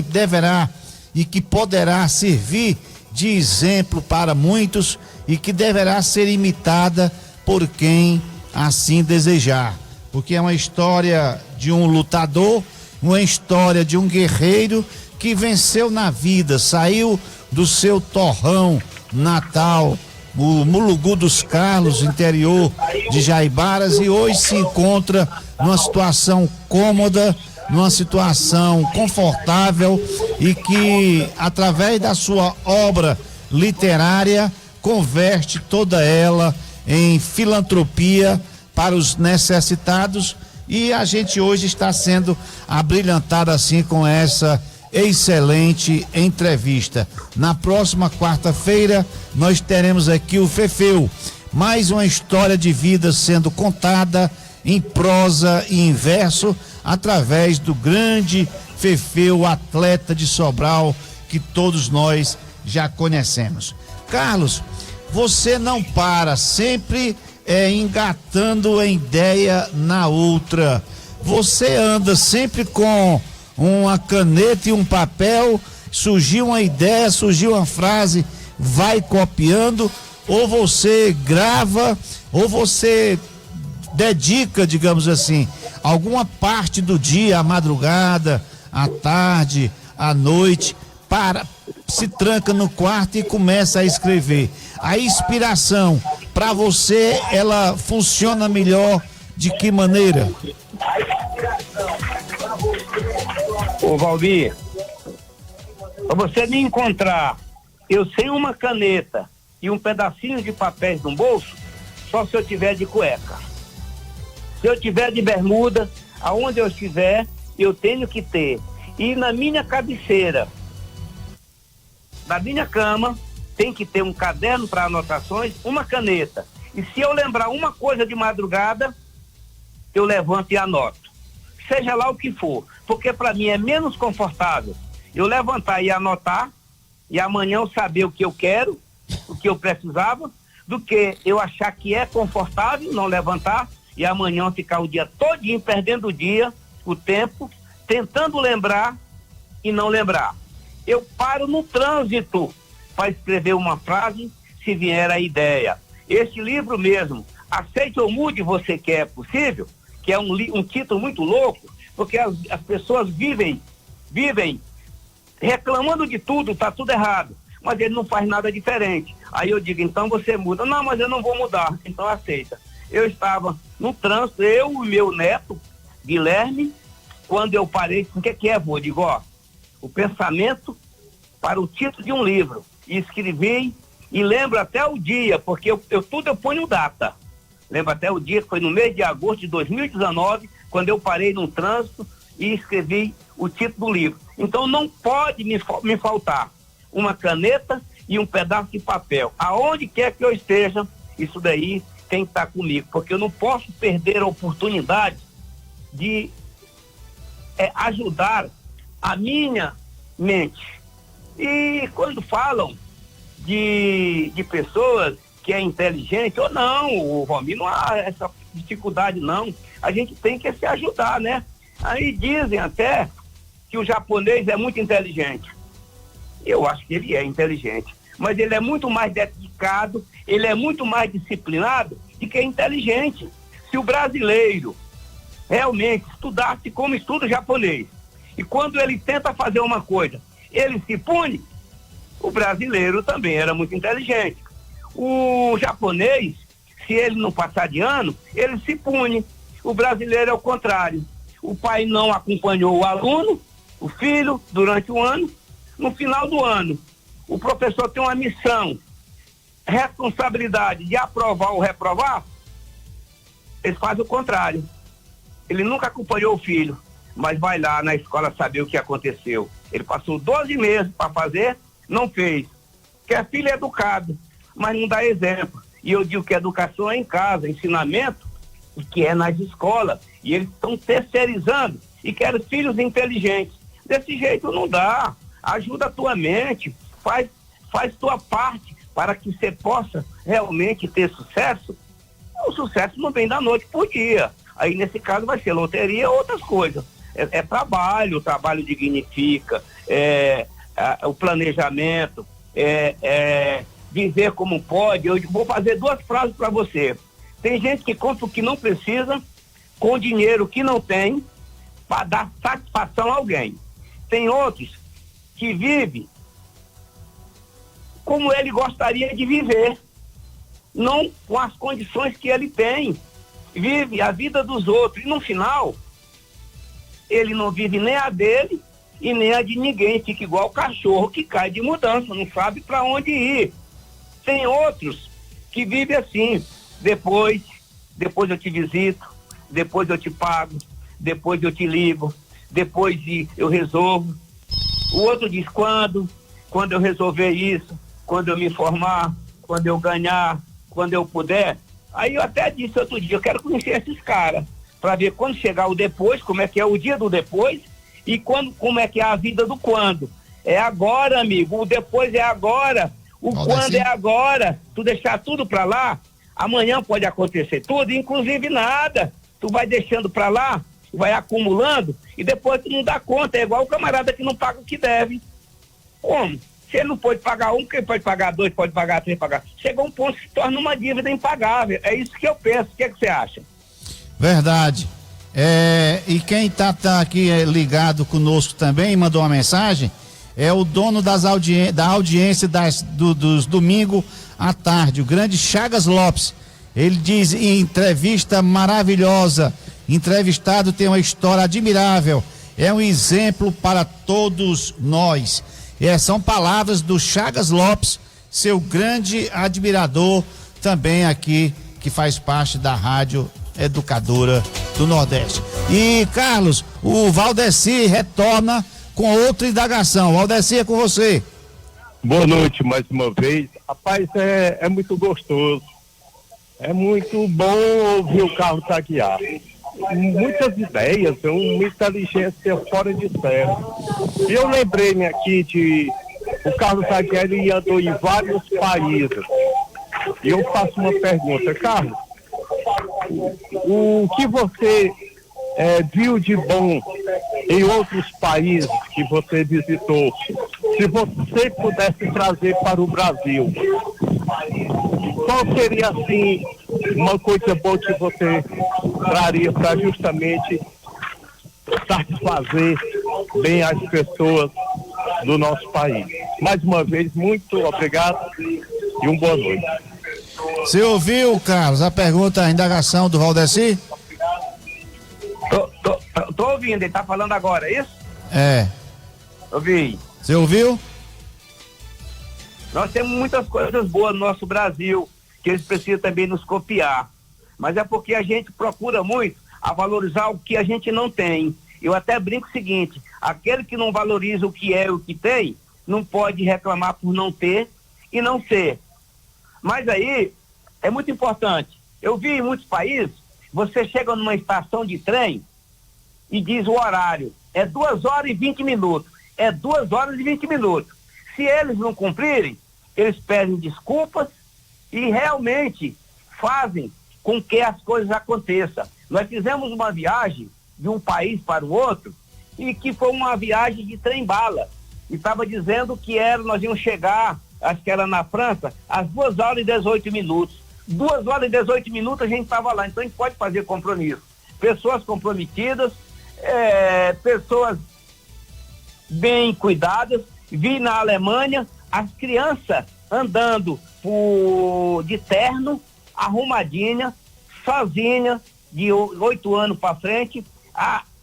deverá e que poderá servir de exemplo para muitos e que deverá ser imitada por quem assim desejar, porque é uma história de um lutador, uma história de um guerreiro que venceu na vida, saiu do seu torrão natal, o Mulugu dos Carlos, interior de Jaibaras, e hoje se encontra numa situação cômoda, numa situação confortável, e que através da sua obra literária converte toda ela em filantropia para os necessitados, e a gente hoje está sendo abrilhantado assim com essa excelente entrevista. Na próxima quarta-feira nós teremos aqui o Fefeu, mais uma história de vida sendo contada em prosa e em verso através do grande Fefeu, atleta de Sobral, que todos nós já conhecemos. Carlos, você não para, sempre engatando a ideia na outra. Você anda sempre com uma caneta e um papel, surgiu uma ideia, surgiu uma frase, vai copiando, ou você grava, ou você dedica, digamos assim, alguma parte do dia, à madrugada, à tarde, à noite, se tranca no quarto e começa a escrever. A inspiração, para você, ela funciona melhor de que maneira? Ô Valmir, para você me encontrar, eu sem uma caneta e um pedacinho de papéis no bolso, só se eu tiver de cueca. Se eu tiver de bermuda, aonde eu estiver, eu tenho que ter. E na minha cabeceira, na minha cama, tem que ter um caderno para anotações, uma caneta. E se eu lembrar uma coisa de madrugada, eu levanto e anoto. Seja lá o que for, porque para mim é menos confortável eu levantar e anotar, e amanhã eu saber o que eu quero, o que eu precisava, do que eu achar que é confortável não levantar e amanhã ficar o dia todinho perdendo o tempo, tentando lembrar e não lembrar. Eu paro no trânsito para escrever uma frase, se vier a ideia. Este livro mesmo, Aceite ou Mude, Você Quer, é Possível, que é um título muito louco, porque as pessoas vivem reclamando de tudo, tá tudo errado, mas ele não faz nada diferente. Aí eu digo, então você muda. Não, mas eu não vou mudar, então aceita. Eu estava no trânsito, eu e meu neto, Guilherme, quando eu parei, o que é, vô? Digo, ó, o pensamento para o título de um livro. E escrevi, e lembro até o dia, porque eu ponho data. Lembro até o dia, que foi no mês de agosto de 2019, quando eu parei no trânsito e escrevi o título do livro. Então não pode me faltar uma caneta e um pedaço de papel. Aonde quer que eu esteja, isso daí tem que estar comigo, porque eu não posso perder a oportunidade de ajudar a minha mente, E quando falam de pessoas que é inteligente ou não, o Valmir, não há essa dificuldade não, a gente tem que se ajudar, né? Aí dizem até que o japonês é muito inteligente. Eu acho que ele é inteligente, mas ele é muito mais dedicado, ele é muito mais disciplinado do que inteligente. Se o brasileiro realmente estudasse como estuda o japonês, e quando ele tenta fazer uma coisa, ele se pune, o brasileiro também era muito inteligente. O japonês, se ele não passar de ano, ele se pune. O brasileiro é o contrário. O pai não acompanhou o aluno, o filho, durante o ano. No final do ano, o professor tem uma missão, responsabilidade de aprovar ou reprovar, ele faz o contrário. Ele nunca acompanhou o filho, mas vai lá na escola saber o que aconteceu. Ele passou 12 meses para fazer, não fez. Porque filho é educado, mas não dá exemplo. E eu digo que educação é em casa, ensinamento, que é nas escolas. E eles estão terceirizando e querem filhos inteligentes. Desse jeito não dá. Ajuda a tua mente, faz tua parte para que você possa realmente ter sucesso. O sucesso não vem da noite por dia. Aí nesse caso vai ser loteria ou outras coisas. É trabalho, o trabalho dignifica, o planejamento, viver como pode. Eu vou fazer 2 frases para você. Tem gente que compra o que não precisa, com dinheiro que não tem, para dar satisfação a alguém. Tem outros que vivem como ele gostaria de viver, não com as condições que ele tem. Vive a vida dos outros e no final ele não vive nem a dele e nem a de ninguém, fica igual o cachorro que cai de mudança, não sabe para onde ir. Tem outros que vivem assim, depois eu te visito, depois eu te pago, depois eu te ligo, depois eu resolvo. O outro diz quando eu resolver isso, quando eu me formar, quando eu ganhar, quando eu puder. Aí eu até disse outro dia, eu quero conhecer esses caras, para ver quando chegar o depois, como é que é o dia do depois, e como é que é a vida do quando. É agora, amigo, o depois é agora, quando é agora. Tu deixar tudo para lá, amanhã pode acontecer tudo, inclusive nada. Tu vai deixando para lá, vai acumulando, e depois tu não dá conta. É igual o camarada que não paga o que deve. Como? Se ele não pode pagar um, quem pode pagar 2, pode pagar 3, chegou um ponto que se torna uma dívida impagável. É isso que eu penso. O que você acha? Verdade. E quem tá aqui ligado conosco também, mandou uma mensagem, é o dono da audiência dos domingos à tarde, o grande Chagas Lopes. Ele diz em entrevista maravilhosa, entrevistado tem uma história admirável, é um exemplo para todos nós. São palavras do Chagas Lopes, seu grande admirador, também aqui, que faz parte da Rádio Educadora do Nordeste. E, Carlos, o Valdeci retorna com outra indagação. Valdeci, é com você. Boa noite mais uma vez. Rapaz, é muito gostoso. É muito bom ouvir o Carlos Aguiar. Muitas ideias, uma inteligência fora de série. E eu lembrei-me aqui o Carlos Aguiar, ele andou em vários países. E eu faço uma pergunta, Carlos, o que você viu de bom em outros países que você visitou, se você pudesse trazer para o Brasil, qual seria, assim, uma coisa boa que você traria para justamente satisfazer bem as pessoas do nosso país? Mais uma vez, muito obrigado e uma boa noite. Você ouviu, Carlos, a pergunta, a indagação do Valdeci? Tô ouvindo, ele tá falando agora, é isso? Ouvi. Você ouviu? Nós temos muitas coisas boas no nosso Brasil, que eles precisam também nos copiar. Mas é porque a gente procura muito a valorizar o que a gente não tem. Eu até brinco o seguinte, aquele que não valoriza o que é e o que tem, não pode reclamar por não ter e não ser. Mas aí, é muito importante. Eu vi em muitos países, você chega numa estação de trem e diz o horário, é 2 horas e 20 minutos. É 2 horas e 20 minutos. Se eles não cumprirem, eles pedem desculpas e realmente fazem com que as coisas aconteçam. Nós fizemos uma viagem de um país para o outro e que foi uma viagem de trem-bala. E estava dizendo que nós íamos chegar, acho que era na França, às 2h18. 2h18 a gente estava lá. Então a gente pode fazer compromisso. Pessoas comprometidas, pessoas bem cuidadas. Vi na Alemanha as crianças andando de terno, arrumadinha, sozinha, de 8 anos para frente,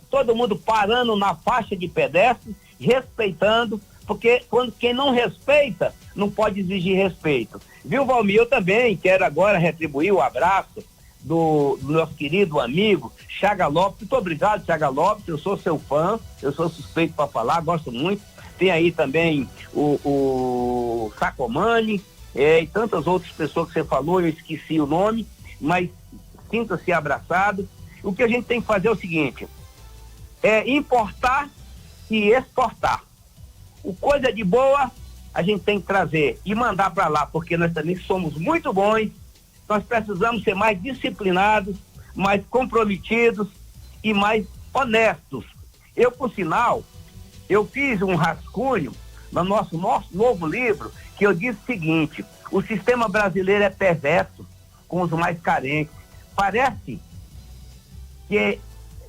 todo mundo parando na faixa de pedestre, respeitando, porque quem não respeita, não pode exigir respeito. Viu, Valmir? Eu também quero agora retribuir o abraço do nosso querido amigo Chaga Lopes. Muito obrigado, Chaga Lopes, eu sou seu fã, eu sou suspeito para falar, gosto muito. Tem aí também o Sacomani, e tantas outras pessoas que você falou, eu esqueci o nome, mas sinta-se abraçado. O que a gente tem que fazer é o seguinte, importar e exportar. O coisa de boa a gente tem que trazer e mandar para lá, porque nós também somos muito bons, nós precisamos ser mais disciplinados, mais comprometidos e mais honestos. Eu, por sinal, eu fiz um rascunho no nosso novo livro, que eu disse o seguinte: o sistema brasileiro é perverso com os mais carentes. Parece que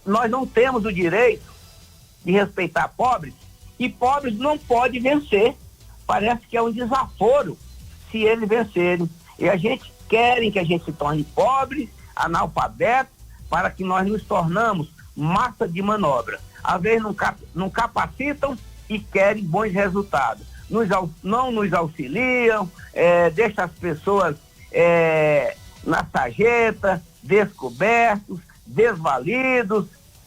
nós não temos o direito de respeitar pobres, e pobres não podem vencer. Parece que é um desaforo se eles vencerem. E a gente querem que a gente se torne pobre, analfabeto, para que nós nos tornamos massa de manobra. Às vezes não capacitam e querem bons resultados. Não nos auxiliam, deixa as pessoas na sarjeta, descobertos, desvalidos,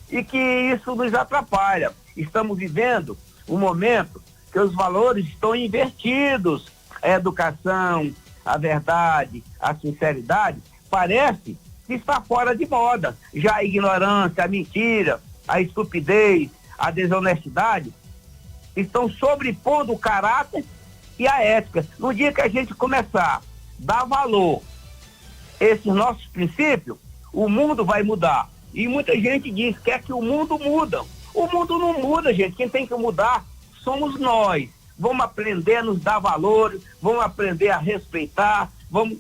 e que isso nos atrapalha. Estamos vivendo um momento que os valores estão invertidos. A educação, a verdade, a sinceridade, parece que está fora de moda. Já a ignorância, a mentira, a estupidez, a desonestidade estão sobrepondo o caráter e a ética. No dia que a gente começar a dar valor a esses nossos princípios, o mundo vai mudar. E muita gente diz que quer que o mundo muda. O mundo não muda, gente. Quem tem que mudar somos nós. Vamos aprender a nos dar valor, vamos aprender a respeitar, vamos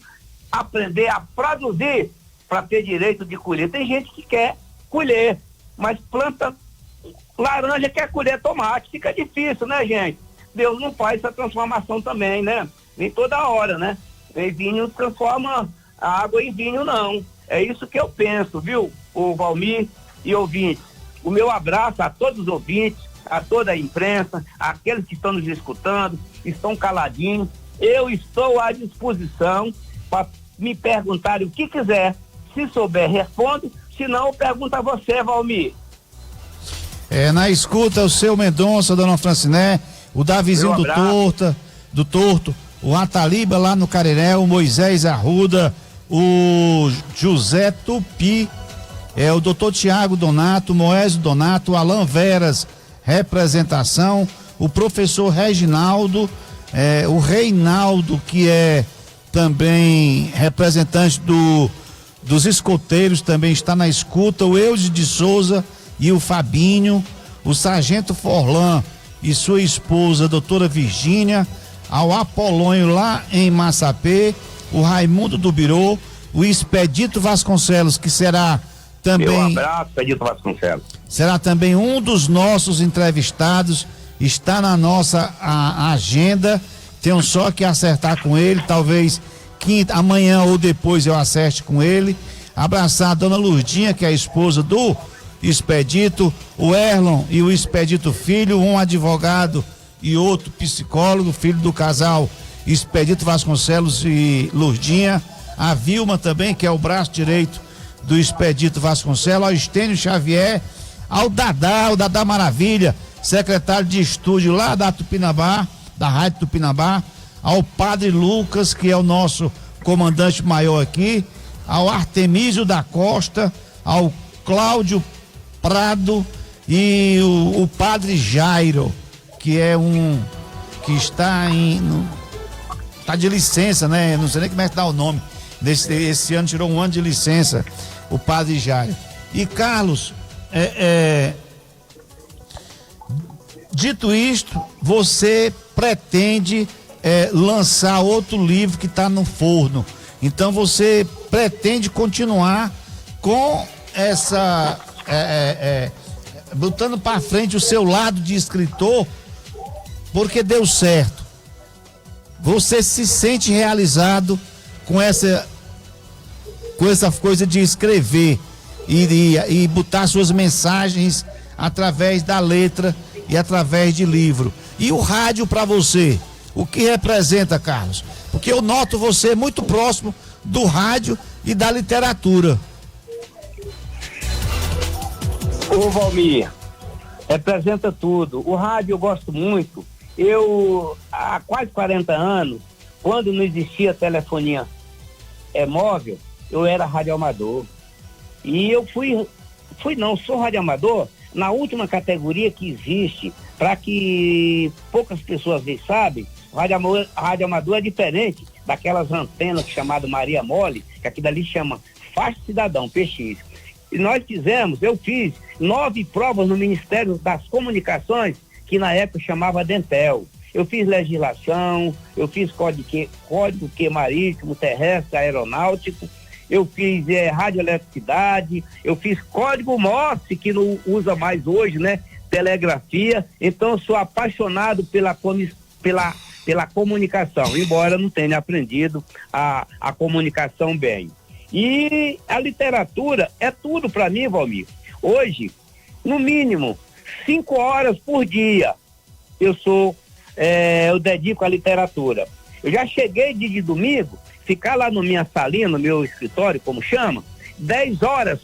aprender a produzir para ter direito de colher. Tem gente que quer colher, mas planta laranja, quer colher tomate. Fica difícil, né, gente? Deus não faz essa transformação também, né? Nem toda hora, né? E vinho transforma a água em vinho, não. É isso que eu penso, viu, o Valmir e ouvintes. O meu abraço a todos os ouvintes, a toda a imprensa, aqueles que estão nos escutando, estão caladinhos. Eu estou à disposição para me perguntarem o que quiser. Se souber, respondo. Se não, eu pergunto a você, Valmir. Na escuta, o seu Mendonça, Dona Franciné, o Davizinho do Torto, o Ataliba lá no Careré, o Moisés Arruda, o José Tupi, o doutor Tiago Donato, Moésio Donato, o Alan Veras, representação, o professor Reginaldo, o Reinaldo, que é também representante dos escoteiros, também está na escuta, o Eudes de Souza e o Fabinho, o Sargento Forlan e sua esposa, doutora Virgínia, ao Apolônio lá em Massapê, o Raimundo do Birô, o Expedito Vasconcelos, que será também... Meu abraço, Expedito Vasconcelos. Será também um dos nossos entrevistados, está na nossa agenda, tenho só que acertar com ele, talvez amanhã ou depois eu acerte com ele. Abraçar a dona Lurdinha, que é a esposa do Expedito, o Erlon e o Expedito Filho, um advogado e outro psicólogo, filho do casal Expedito Vasconcelos e Lurdinha, a Vilma também, que é o braço direito do Expedito Vasconcelos, ao Estênio Xavier, ao Dadá, o Dadá Maravilha, secretário de estúdio lá da Tupinambá, da Rádio Tupinambá, ao Padre Lucas, que é o nosso comandante maior aqui, ao Artemísio da Costa, ao Cláudio Prado e o Padre Jairo, que que está tá de licença, né? Não sei nem como é que dá o nome. Esse ano tirou um ano de licença, o padre Jairo. E Carlos, dito isto, você pretende lançar outro livro que está no forno. Então você pretende continuar com essa botando para frente o seu lado de escritor, porque deu certo. Você se sente realizado com essa coisa de escrever e botar suas mensagens através da letra e através de livro. E o rádio para você, o que representa, Carlos? Porque eu noto você muito próximo do rádio e da literatura. Ô Valmir, representa tudo. O rádio eu gosto muito. Eu, há quase 40 anos, quando não existia telefonia móvel, eu era radioamador. E eu sou radioamador na última categoria que existe, para que poucas pessoas sabem. O radioamador é diferente daquelas antenas chamadas Maria Mole, que aqui dali chama Faixa Cidadão, PX. E eu fiz 9 provas no Ministério das Comunicações, que na época chamava Dentel. Eu fiz legislação, eu fiz código Q marítimo, terrestre, aeronáutico, eu fiz radioeletricidade, eu fiz código Morse, que não usa mais hoje, né? Telegrafia. Então eu sou apaixonado pela comunicação, embora não tenha aprendido a comunicação bem. E a literatura é tudo para mim, Valmir. Hoje, no mínimo 5 horas por dia eu dedico à literatura. Eu já cheguei de domingo, ficar lá na minha salinha, no meu escritório, como chama, 10 horas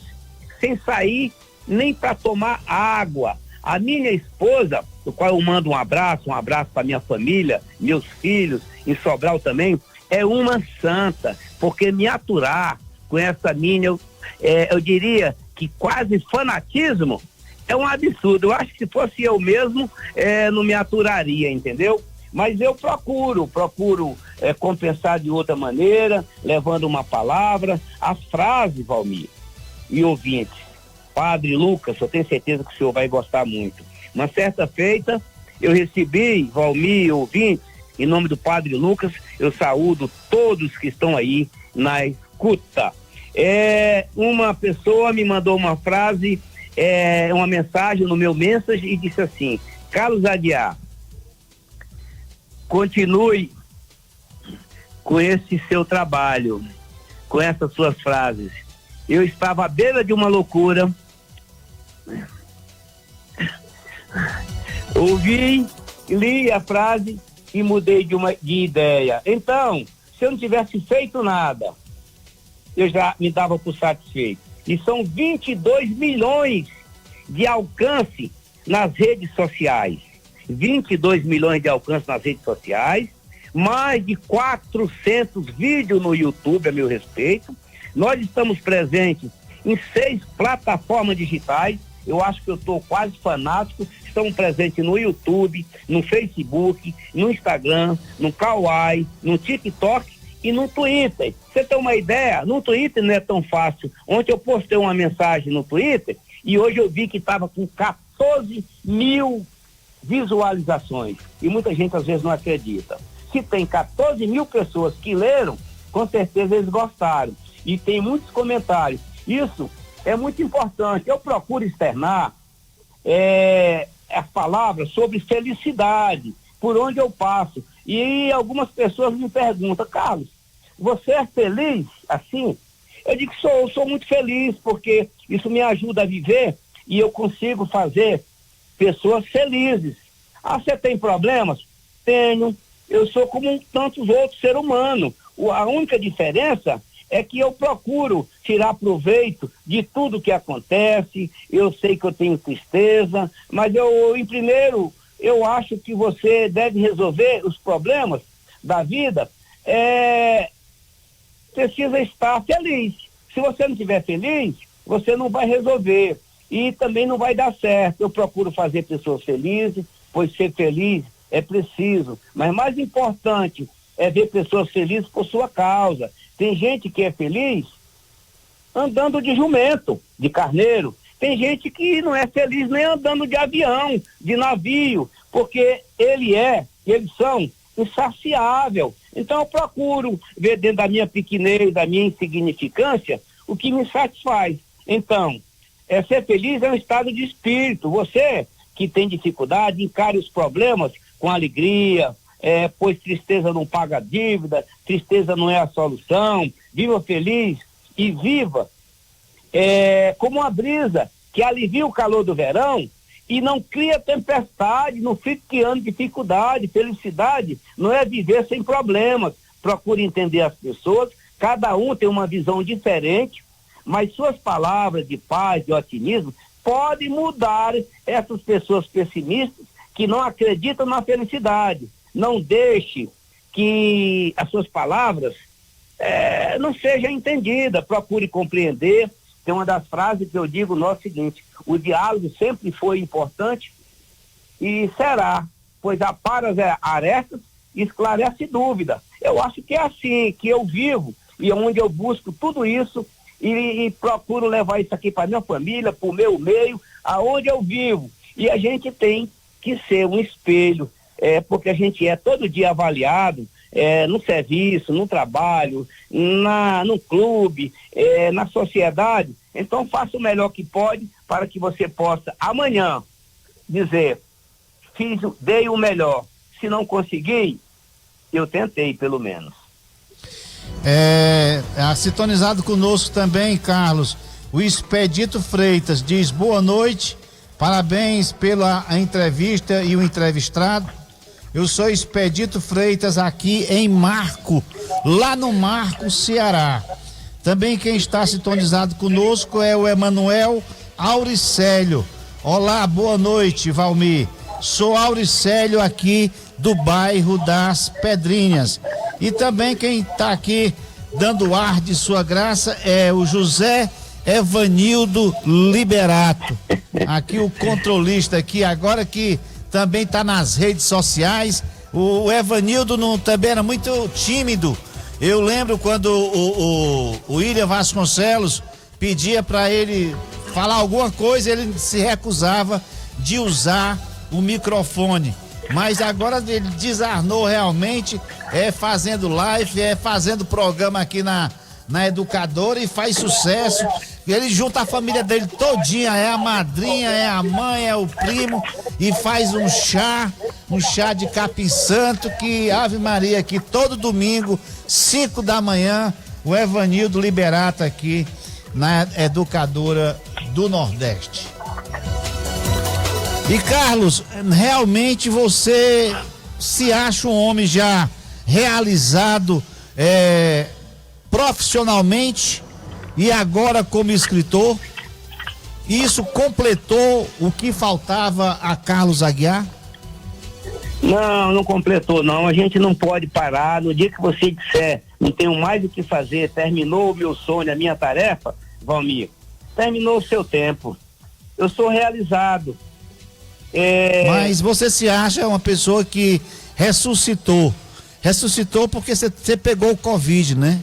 sem sair nem para tomar água. A minha esposa, do qual eu mando um abraço para minha família, meus filhos, em Sobral também, é uma santa, porque me aturar com essa minha, eu diria que quase fanatismo, é um absurdo. Eu acho que se fosse eu mesmo, não me aturaria, entendeu? Mas eu procuro compensar de outra maneira, levando uma palavra, as frases, Valmir e ouvintes. Padre Lucas, eu tenho certeza que o senhor vai gostar muito. Uma certa feita, eu recebi, Valmir e ouvintes, em nome do Padre Lucas, eu saúdo todos que estão aí na escuta. Uma pessoa me mandou uma frase, uma mensagem no meu message e disse assim: Carlos Aguiar, continue com esse seu trabalho, com essas suas frases. Eu estava à beira de uma loucura, ouvi, li a frase e mudei de ideia. Então, se eu não tivesse feito nada, eu já me dava por satisfeito. E são 22 milhões de alcance nas redes sociais. 22 milhões de alcance nas redes sociais, mais de 400 vídeos no YouTube a meu respeito. Nós estamos presentes em 6 plataformas digitais. Eu acho que eu estou quase fanático. Estamos presentes no YouTube, no Facebook, no Instagram, no Kawaii, no TikTok e no Twitter. Você tem uma ideia? No Twitter não é tão fácil. Ontem eu postei uma mensagem no Twitter e hoje eu vi que estava com 14 mil visualizações. E muita gente às vezes não acredita. Se tem 14 mil pessoas que leram, com certeza eles gostaram. E tem muitos comentários. Isso é muito importante. Eu procuro externar as palavras sobre felicidade, por onde eu passo. E algumas pessoas me perguntam: Carlos, você é feliz assim? Eu digo que sou muito feliz, porque isso me ajuda a viver e eu consigo fazer pessoas felizes. Ah, você tem problemas? Tenho. Eu sou como tantos outros seres humanos. A única diferença é que eu procuro tirar proveito de tudo que acontece. Eu sei que eu tenho tristeza, mas eu acho que você deve resolver os problemas da vida, precisa estar feliz. Se você não estiver feliz, você não vai resolver e também não vai dar certo. Eu procuro fazer pessoas felizes, pois ser feliz é preciso, mas mais importante é ver pessoas felizes por sua causa. Tem gente que é feliz andando de jumento, de carneiro. Tem gente que não é feliz nem andando de avião, de navio, porque eles são insaciável. Então eu procuro ver dentro da minha pequenez, da minha insignificância, o que me satisfaz. Então, ser feliz é um estado de espírito. Você que tem dificuldade, encare os problemas com alegria, pois tristeza não paga dívida, tristeza não é a solução. Viva feliz e viva como uma brisa que alivia o calor do verão e não cria tempestade, não fica criando dificuldade. Felicidade não é viver sem problemas. Procure entender as pessoas, cada um tem uma visão diferente, mas suas palavras de paz, de otimismo, podem mudar essas pessoas pessimistas que não acreditam na felicidade. Não deixe que as suas palavras não sejam entendidas, procure compreender. Tem uma das frases que eu digo é o seguinte: o diálogo sempre foi importante e será, pois apara as arestas e esclarece dúvida. Eu acho que é assim que eu vivo e onde eu busco tudo isso e procuro levar isso aqui para minha família, para o meu meio, aonde eu vivo. E a gente tem que ser um espelho, porque a gente é todo dia avaliado no serviço, no trabalho, no clube, na sociedade. Então faça o melhor que pode para que você possa amanhã dizer: dei o melhor. Se não conseguir, eu tentei pelo menos. Sintonizado conosco também, Carlos, o Expedito Freitas diz: boa noite, parabéns pela entrevista e o entrevistado. Eu sou Expedito Freitas aqui em Marco, lá no Marco, Ceará. Também quem está sintonizado conosco é o Emanuel Auricélio. Olá, boa noite, Valmir. Sou Auricélio aqui do bairro das Pedrinhas. E também quem está aqui dando ar de sua graça é o José Evanildo Liberato. Aqui o controlista aqui, agora que também está nas redes sociais. O Evanildo também era muito tímido. Eu lembro quando o William Vasconcelos pedia para ele falar alguma coisa, ele se recusava de usar o microfone. Mas agora ele desarnou realmente, fazendo live, fazendo programa aqui na Educadora e faz sucesso. Ele junta a família dele todinha, é a madrinha, é a mãe, é o primo, e faz um chá de capim santo que, Ave Maria, aqui todo domingo, 5 da manhã, o Evanildo Liberato aqui na Educadora do Nordeste. E Carlos, realmente você se acha um homem já realizado profissionalmente e agora como escritor? Isso completou o que faltava a Carlos Aguiar? Não completou não, a gente não pode parar. No dia que você disser, não tenho mais o que fazer, terminou o meu sonho, a minha tarefa, Valmir, terminou o seu tempo. Eu sou realizado. Mas você se acha uma pessoa que ressuscitou porque você pegou o Covid, né?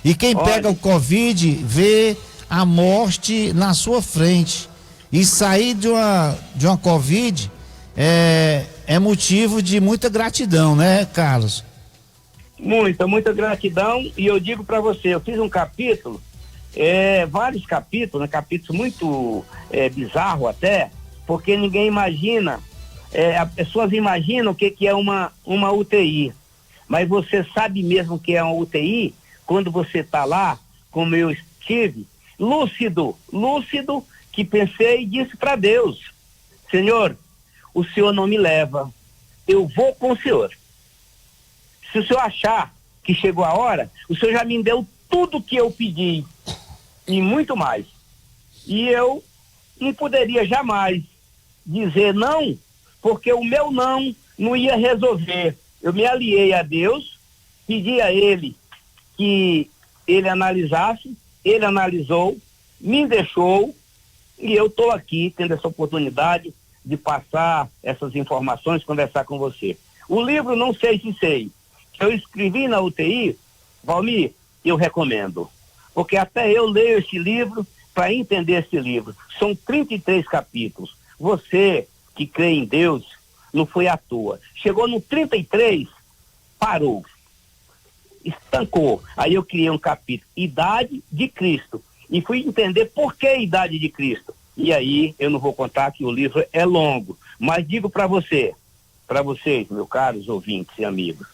E quem pega o Covid vê a morte na sua frente, e sair de uma Covid é motivo de muita gratidão, né, Carlos? Muita gratidão. E eu digo para você, eu fiz um capítulo, vários capítulos, capítulos muito bizarro até, porque ninguém imagina, as pessoas imaginam o que é uma UTI, mas você sabe mesmo que é uma UTI quando você está lá, como eu estive, lúcido, que pensei e disse para Deus: Senhor, o Senhor não me leva, eu vou com o Senhor. Se o Senhor achar que chegou a hora, o Senhor já me deu tudo que eu pedi e muito mais. E eu não poderia jamais dizer não, porque o meu não ia resolver. Eu me aliei a Deus, pedi a Ele que Ele analisasse, Ele analisou, me deixou, e eu estou aqui tendo essa oportunidade de passar essas informações, conversar com você. O livro Não Sei Se Sei, que eu escrevi na UTI, Valmir, eu recomendo. Porque até eu leio esse livro para entender esse livro. São 33 capítulos. Você que crê em Deus, não foi à toa. Chegou no 33, parou. Estancou. Aí eu criei um capítulo, Idade de Cristo. E fui entender por que Idade de Cristo. E aí, eu não vou contar que o livro é longo, mas digo para vocês, meus caros ouvintes e amigos,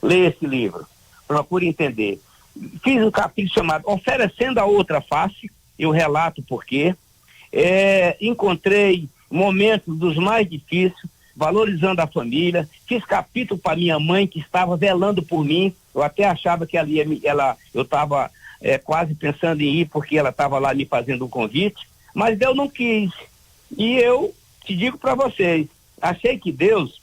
leia esse livro, procure entender. Fiz um capítulo chamado Oferecendo a Outra Face, eu relato por quê. Encontrei momentos dos mais difíceis, valorizando a família. Fiz capítulo para minha mãe, que estava velando por mim. Eu até achava que eu estava quase pensando em ir, porque ela estava lá me fazendo um convite, mas Deus não quis. E eu te digo para vocês, achei que Deus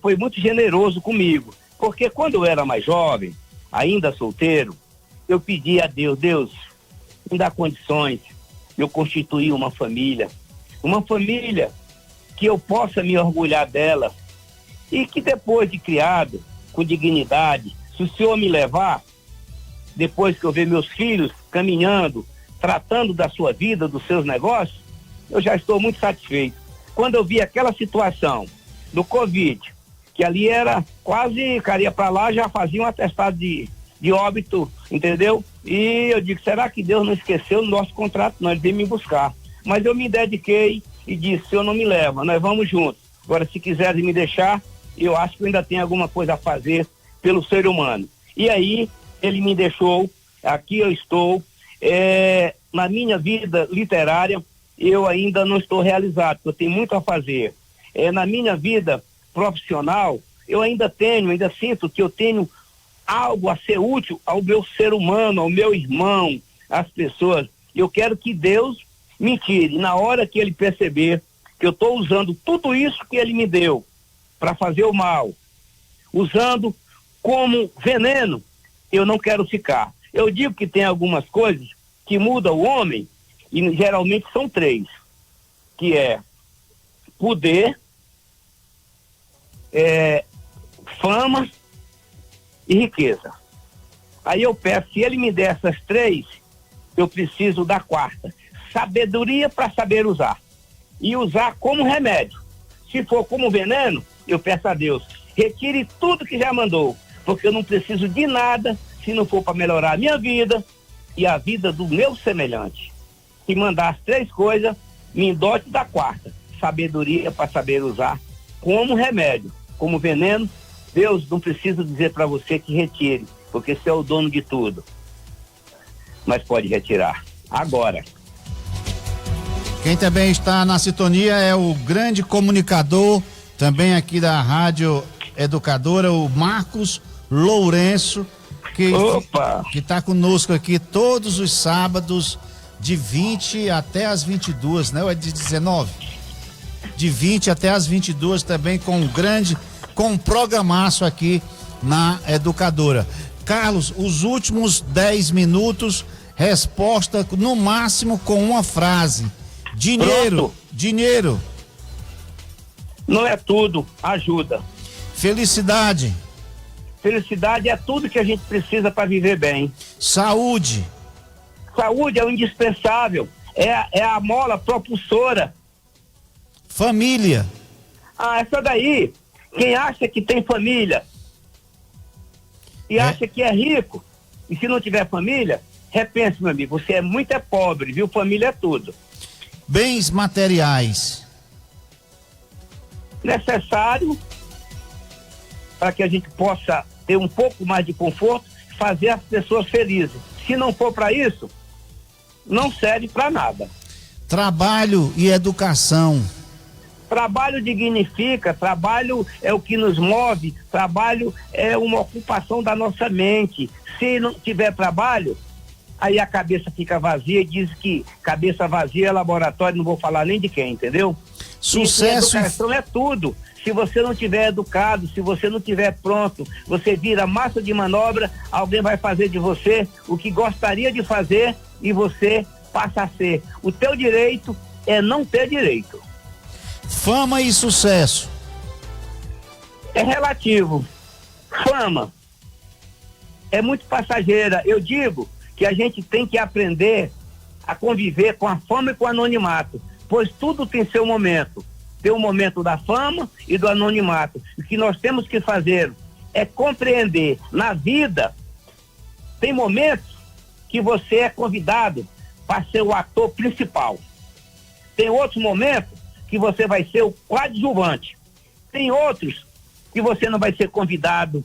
foi muito generoso comigo, porque quando eu era mais jovem, ainda solteiro, eu pedi a Deus, me dá condições, eu constituir uma família que eu possa me orgulhar dela, e que depois de criado, com dignidade, se o Senhor me levar, depois que eu ver meus filhos caminhando, tratando da sua vida, dos seus negócios, eu já estou muito satisfeito. Quando eu vi aquela situação do Covid, que ali era quase, caria para lá, já fazia um atestado de óbito, entendeu? E eu digo, será que Deus não esqueceu o nosso contrato? Não, ele veio me buscar. Mas eu me dediquei e disse, Senhor, não me leva, nós vamos juntos. Agora, se quiserem me deixar, eu acho que eu ainda tenho alguma coisa a fazer pelo ser humano. E aí, ele me deixou, aqui eu estou. Na minha vida literária, eu ainda não estou realizado, porque eu tenho muito a fazer. Na minha vida profissional, eu ainda sinto que eu tenho algo a ser útil ao meu ser humano, ao meu irmão, às pessoas. Eu quero que Deus me tire. Na hora que ele perceber que eu estou usando tudo isso que ele me deu para fazer o mal, usando como veneno, eu não quero ficar. Eu digo que tem algumas coisas que mudam o homem, e geralmente são 3, que é poder, fama e riqueza. Aí eu peço, se ele me der essas 3, eu preciso da 4ª, sabedoria para saber usar, e usar como remédio. Se for como veneno, eu peço a Deus, retire tudo que já mandou, porque eu não preciso de nada se não for para melhorar a minha vida e a vida do meu semelhante. Se mandar as 3 coisas, me dote da 4ª, sabedoria para saber usar como remédio, como veneno. Deus não precisa dizer para você que retire, porque você é o dono de tudo, mas pode retirar agora. Quem também está na sintonia é o grande comunicador, também aqui da Rádio Educadora, o Marcos Lourenço, que está conosco aqui todos os sábados, de 20 até as 22, né? Ou é de 19? De 20 até as 22 também, com um programaço aqui na Educadora. Carlos, os últimos 10 minutos, resposta no máximo com uma frase. Dinheiro. Não é tudo, ajuda. Felicidade. Felicidade é tudo que a gente precisa para viver bem. Saúde. Saúde é o indispensável, é a mola propulsora. Família. Essa daí, quem acha que tem família e acha que é rico, e se não tiver família, repense, meu amigo, você é muito pobre, viu? Família é tudo. Bens materiais. Necessário para que a gente possa ter um pouco mais de conforto, fazer as pessoas felizes. Se não for para isso, não serve para nada. Trabalho e educação. Trabalho dignifica, trabalho é o que nos move, trabalho é uma ocupação da nossa mente. Se não tiver trabalho, aí a cabeça fica vazia, e diz que cabeça vazia é laboratório, não vou falar nem de quem, entendeu? Sucesso. Educação é tudo. Se você não tiver educado, se você não tiver pronto, você vira massa de manobra, alguém vai fazer de você o que gostaria de fazer e você passa a ser. O teu direito é não ter direito. Fama e sucesso. É relativo. Fama é muito passageira. Eu digo que a gente tem que aprender a conviver com a fama e com o anonimato, pois tudo tem seu momento. Tem o momento da fama e do anonimato. O que nós temos que fazer é compreender. Na vida, tem momentos que você é convidado para ser o ator principal. Tem outros momentos que você vai ser o coadjuvante. Tem outros que você não vai ser convidado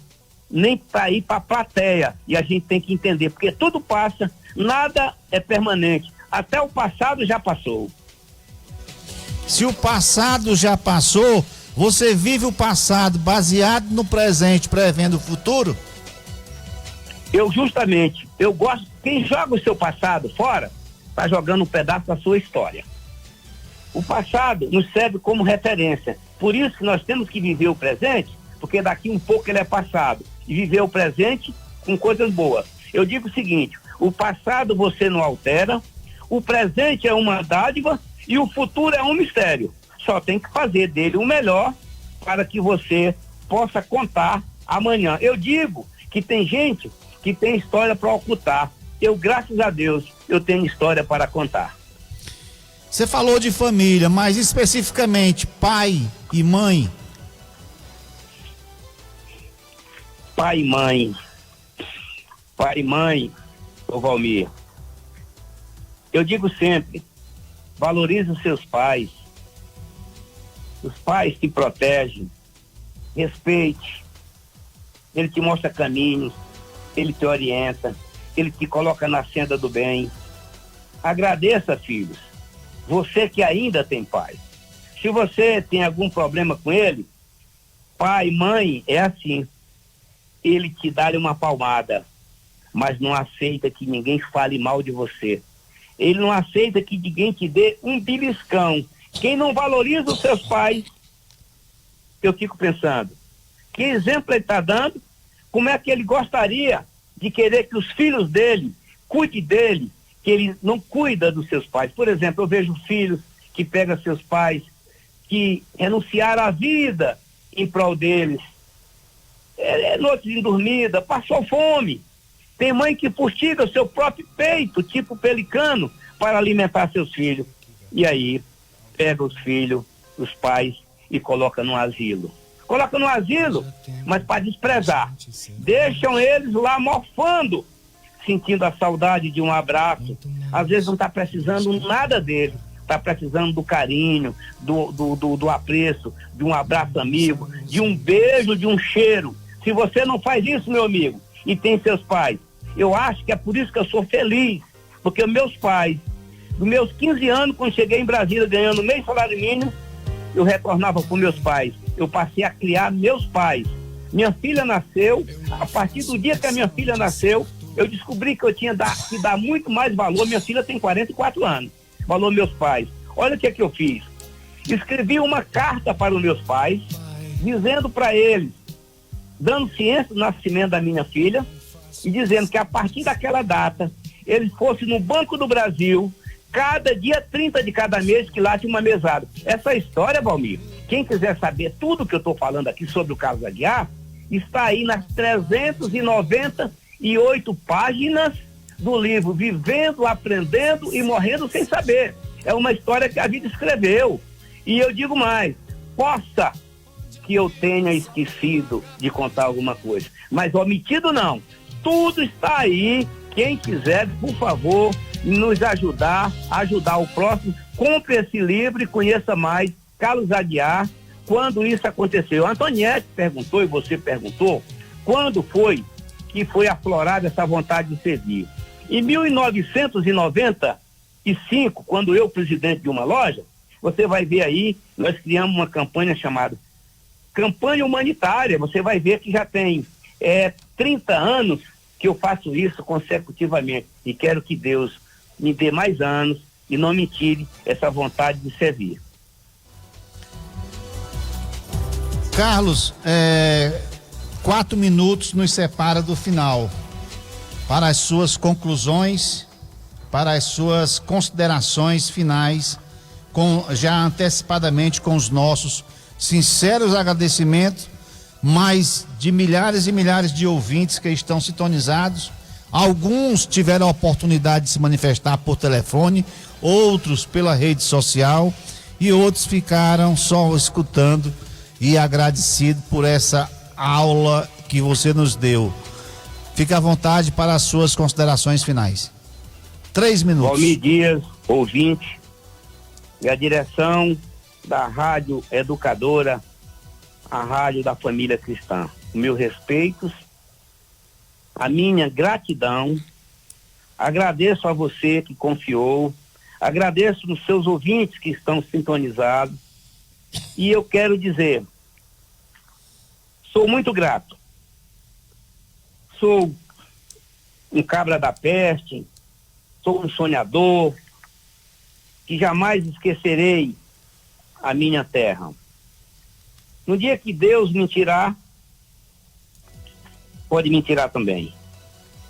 nem para ir para a plateia. E a gente tem que entender, porque tudo passa, nada é permanente. Até o passado já passou. Se o passado já passou, você vive o passado baseado no presente, prevendo o futuro? Eu gosto, quem joga o seu passado fora, está jogando um pedaço da sua história. O passado nos serve como referência. Por isso que nós temos que viver o presente, porque daqui um pouco ele é passado. E viver o presente com coisas boas. Eu digo o seguinte, o passado você não altera, o presente é uma dádiva e o futuro é um mistério. Só tem que fazer dele o melhor para que você possa contar amanhã. Eu digo que tem gente que tem história para ocultar. Eu, graças a Deus, eu tenho história para contar. Você falou de família, mas especificamente pai e mãe. Pai e mãe, ô Valmir, eu digo sempre, valorize os seus pais. Os pais te protegem, respeite, ele te mostra caminhos, ele te orienta, ele te coloca na senda do bem. Agradeça, filhos, você que ainda tem pai. Se você tem algum problema com ele, pai, mãe, é assim, ele te dá uma palmada, mas não aceita que ninguém fale mal de você. Ele não aceita que ninguém te dê um beliscão. Quem não valoriza os seus pais, eu fico pensando, que exemplo ele está dando? Como é que ele gostaria de querer que os filhos dele cuidem dele, que ele não cuida dos seus pais? Por exemplo, eu vejo filhos que pegam seus pais, que renunciaram à vida em prol deles. Noites de dormida, passou fome. Tem mãe que fustiga o seu próprio peito, tipo pelicano, para alimentar seus filhos. E aí, pega os filhos, os pais, e coloca no asilo. Coloca no asilo, mas para desprezar. Deixam eles lá morfando, sentindo a saudade de um abraço. Às vezes não está precisando nada dele. Está precisando do carinho, do apreço, de um abraço amigo, de um beijo, de um cheiro. Se você não faz isso, meu amigo, e tem seus pais, eu acho que é por isso que eu sou feliz, porque meus pais, dos meus 15 anos, quando cheguei em Brasília ganhando meio salário mínimo, eu retornava com meus pais. Eu passei a criar meus pais. Minha filha nasceu, a partir do dia que a minha filha nasceu, eu descobri que eu tinha que dar muito mais valor. Minha filha tem 44 anos, valor meus pais. Olha o que é que eu fiz. Escrevi uma carta para os meus pais, dizendo para eles, dando ciência do nascimento da minha filha, e dizendo que a partir daquela data, eles fossem no Banco do Brasil, cada dia 30 de cada mês, que lá tinha uma mesada. Essa história, Valmir, quem quiser saber tudo que eu estou falando aqui sobre o Carlos Aguiar, está aí nas 398 páginas do livro Vivendo, Aprendendo e Morrendo Sem Saber. É uma história que a vida escreveu. E eu digo mais, possa que eu tenha esquecido de contar alguma coisa, mas omitido não. Tudo está aí. Quem quiser, por favor, nos ajudar, ajudar o próximo, compre esse livro e conheça mais Carlos Aguiar, quando isso aconteceu. A Antoniette perguntou, e você perguntou, quando foi que foi aflorada essa vontade de servir? Em 1995, quando eu, presidente de uma loja, você vai ver aí, nós criamos uma campanha chamada Campanha Humanitária. Você vai ver que já tem 30 anos que eu faço isso consecutivamente, e quero que Deus me dê mais anos e não me tire essa vontade de servir. Carlos, 4 minutos nos separa do final. Para as suas conclusões, para as suas considerações finais, já antecipadamente com os nossos sinceros agradecimentos, mas de milhares e milhares de ouvintes que estão sintonizados. Alguns tiveram a oportunidade de se manifestar por telefone, outros pela rede social e outros ficaram só escutando e agradecido por essa aula que você nos deu. Fique à vontade para as suas considerações finais. 3 minutos. Valmir Dias, ouvinte, e a direção da Rádio Educadora, a Rádio da Família Cristã. Meus respeitos, a minha gratidão, agradeço a você que confiou, agradeço os seus ouvintes que estão sintonizados, e eu quero dizer, sou muito grato. Sou um cabra da peste, sou um sonhador, que jamais esquecerei a minha terra. No dia que Deus me tirar, pode me tirar também.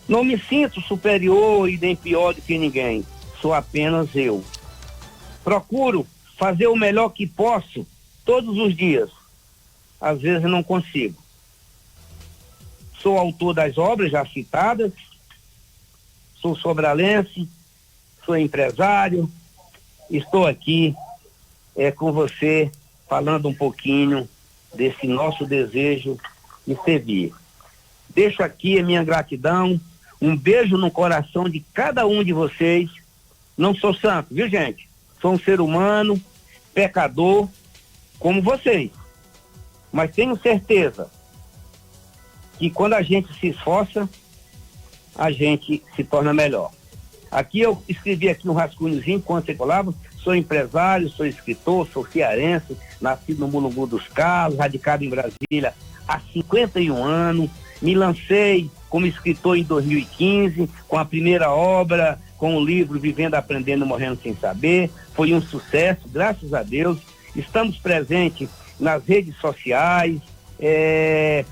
Não me sinto superior e nem pior do que ninguém, sou apenas eu. Procuro fazer o melhor que posso todos os dias. Às vezes não consigo. Sou autor das obras já citadas, sou sobralense, sou empresário, estou aqui com você falando um pouquinho desse nosso desejo de servir. Deixo aqui a minha gratidão, um beijo no coração de cada um de vocês. Não sou santo, viu, gente? Sou um ser humano, pecador, como vocês. Mas tenho certeza que quando a gente se esforça, a gente se torna melhor. Aqui eu escrevi aqui um rascunhozinho quando você colava. Sou empresário, sou escritor, sou cearense, nascido no Mulungu dos Carlos, radicado em Brasília há 51 anos. Me lancei como escritor em 2015, com a primeira obra, com o livro Vivendo, Aprendendo, Morrendo Sem Saber. Foi um sucesso, graças a Deus. Estamos presentes nas redes sociais,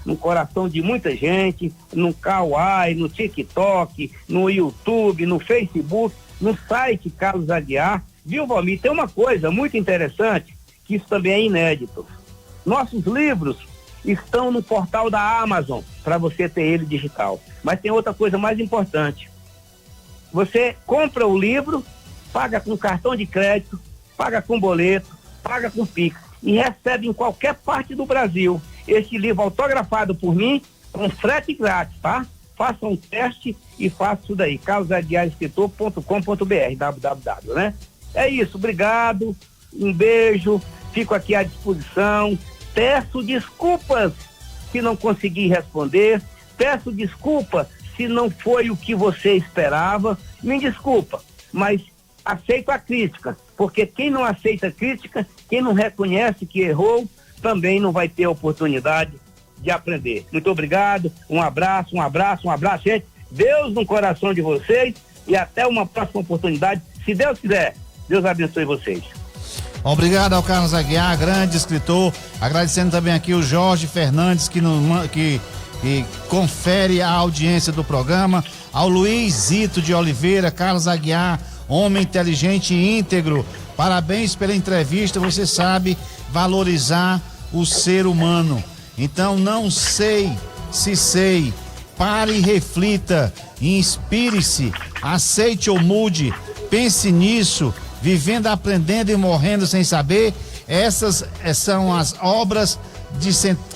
no coração de muita gente, no Kawaii, no TikTok, no YouTube, no Facebook, no site Carlos Aguiar. Viu, Valmir? Tem uma coisa muito interessante, que isso também é inédito. Nossos livros estão no portal da Amazon, para você ter ele digital. Mas tem outra coisa mais importante. Você compra o livro, paga com cartão de crédito, paga com boleto, paga com Pix e recebe em qualquer parte do Brasil este livro autografado por mim, com frete grátis, tá? Faça um teste e faça isso daí, carlosaguiarescritor.com.br, www, né? É isso, obrigado, um beijo, fico aqui à disposição, peço desculpas se não consegui responder, peço desculpa se não foi o que você esperava, me desculpa, mas aceito a crítica, porque quem não aceita crítica, quem não reconhece que errou, também não vai ter a oportunidade de aprender. Muito obrigado, um abraço, gente. Deus no coração de vocês e até uma próxima oportunidade, se Deus quiser. Deus abençoe vocês. Obrigado ao Carlos Aguiar, grande escritor. Agradecendo também aqui o Jorge Fernandes, que confere a audiência do programa. Ao Luiz Zito de Oliveira, Carlos Aguiar, homem inteligente e íntegro. Parabéns pela entrevista, você sabe valorizar o ser humano. Então não sei se sei, pare e reflita, inspire-se, aceite ou mude, pense nisso, vivendo, aprendendo e morrendo sem saber. Essas são as obras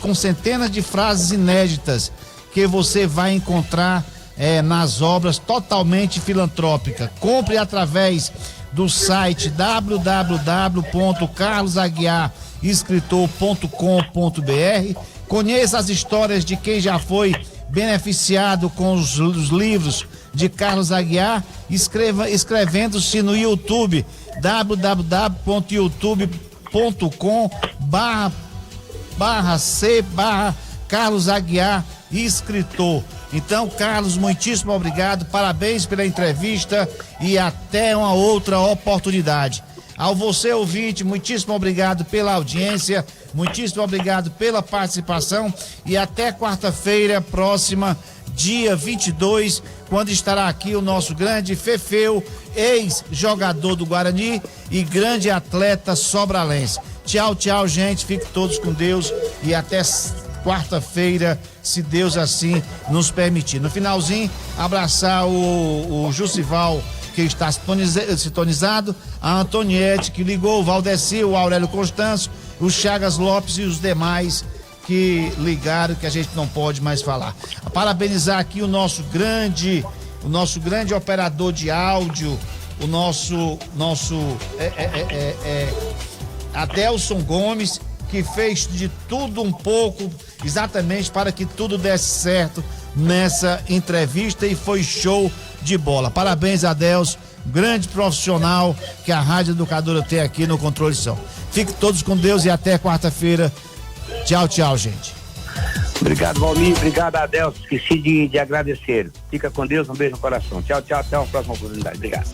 com centenas de frases inéditas que você vai encontrar nas obras totalmente filantrópicas. Compre através do site www.carlosaguiarescritor.com.br. Conheça as histórias de quem já foi beneficiado com os livros de Carlos Aguiar, escrevendo-se no YouTube, www.youtube.com/C/Carlos Aguiar Escritor. Então, Carlos, muitíssimo obrigado, parabéns pela entrevista e até uma outra oportunidade. Ao você, ouvinte, muitíssimo obrigado pela audiência, muitíssimo obrigado pela participação e até quarta-feira próxima, dia 22, quando estará aqui o nosso grande Fefeu ex-jogador do Guarani e grande atleta sobralense. Tchau, tchau, gente. Fiquem todos com Deus e até quarta-feira, se Deus assim nos permitir. No finalzinho, abraçar o Jussival, que está sintonizado, a Antoniette, que ligou, o Valdeci, o Aurélio Constâncio, o Chagas Lopes e os demais que ligaram, que a gente não pode mais falar. Parabenizar aqui o nosso grande operador de áudio, o nosso Adelson Gomes, que fez de tudo um pouco, exatamente para que tudo desse certo nessa entrevista, e foi show de bola. Parabéns, Adelson, grande profissional que a Rádio Educadora tem aqui no Controle de Som. Fiquem todos com Deus e até quarta-feira. Tchau, tchau, gente. Obrigado, Valmir. Obrigado, Adelson. Esqueci de agradecer. Fica com Deus, um beijo no coração. Tchau, tchau. Até uma próxima oportunidade. Obrigado.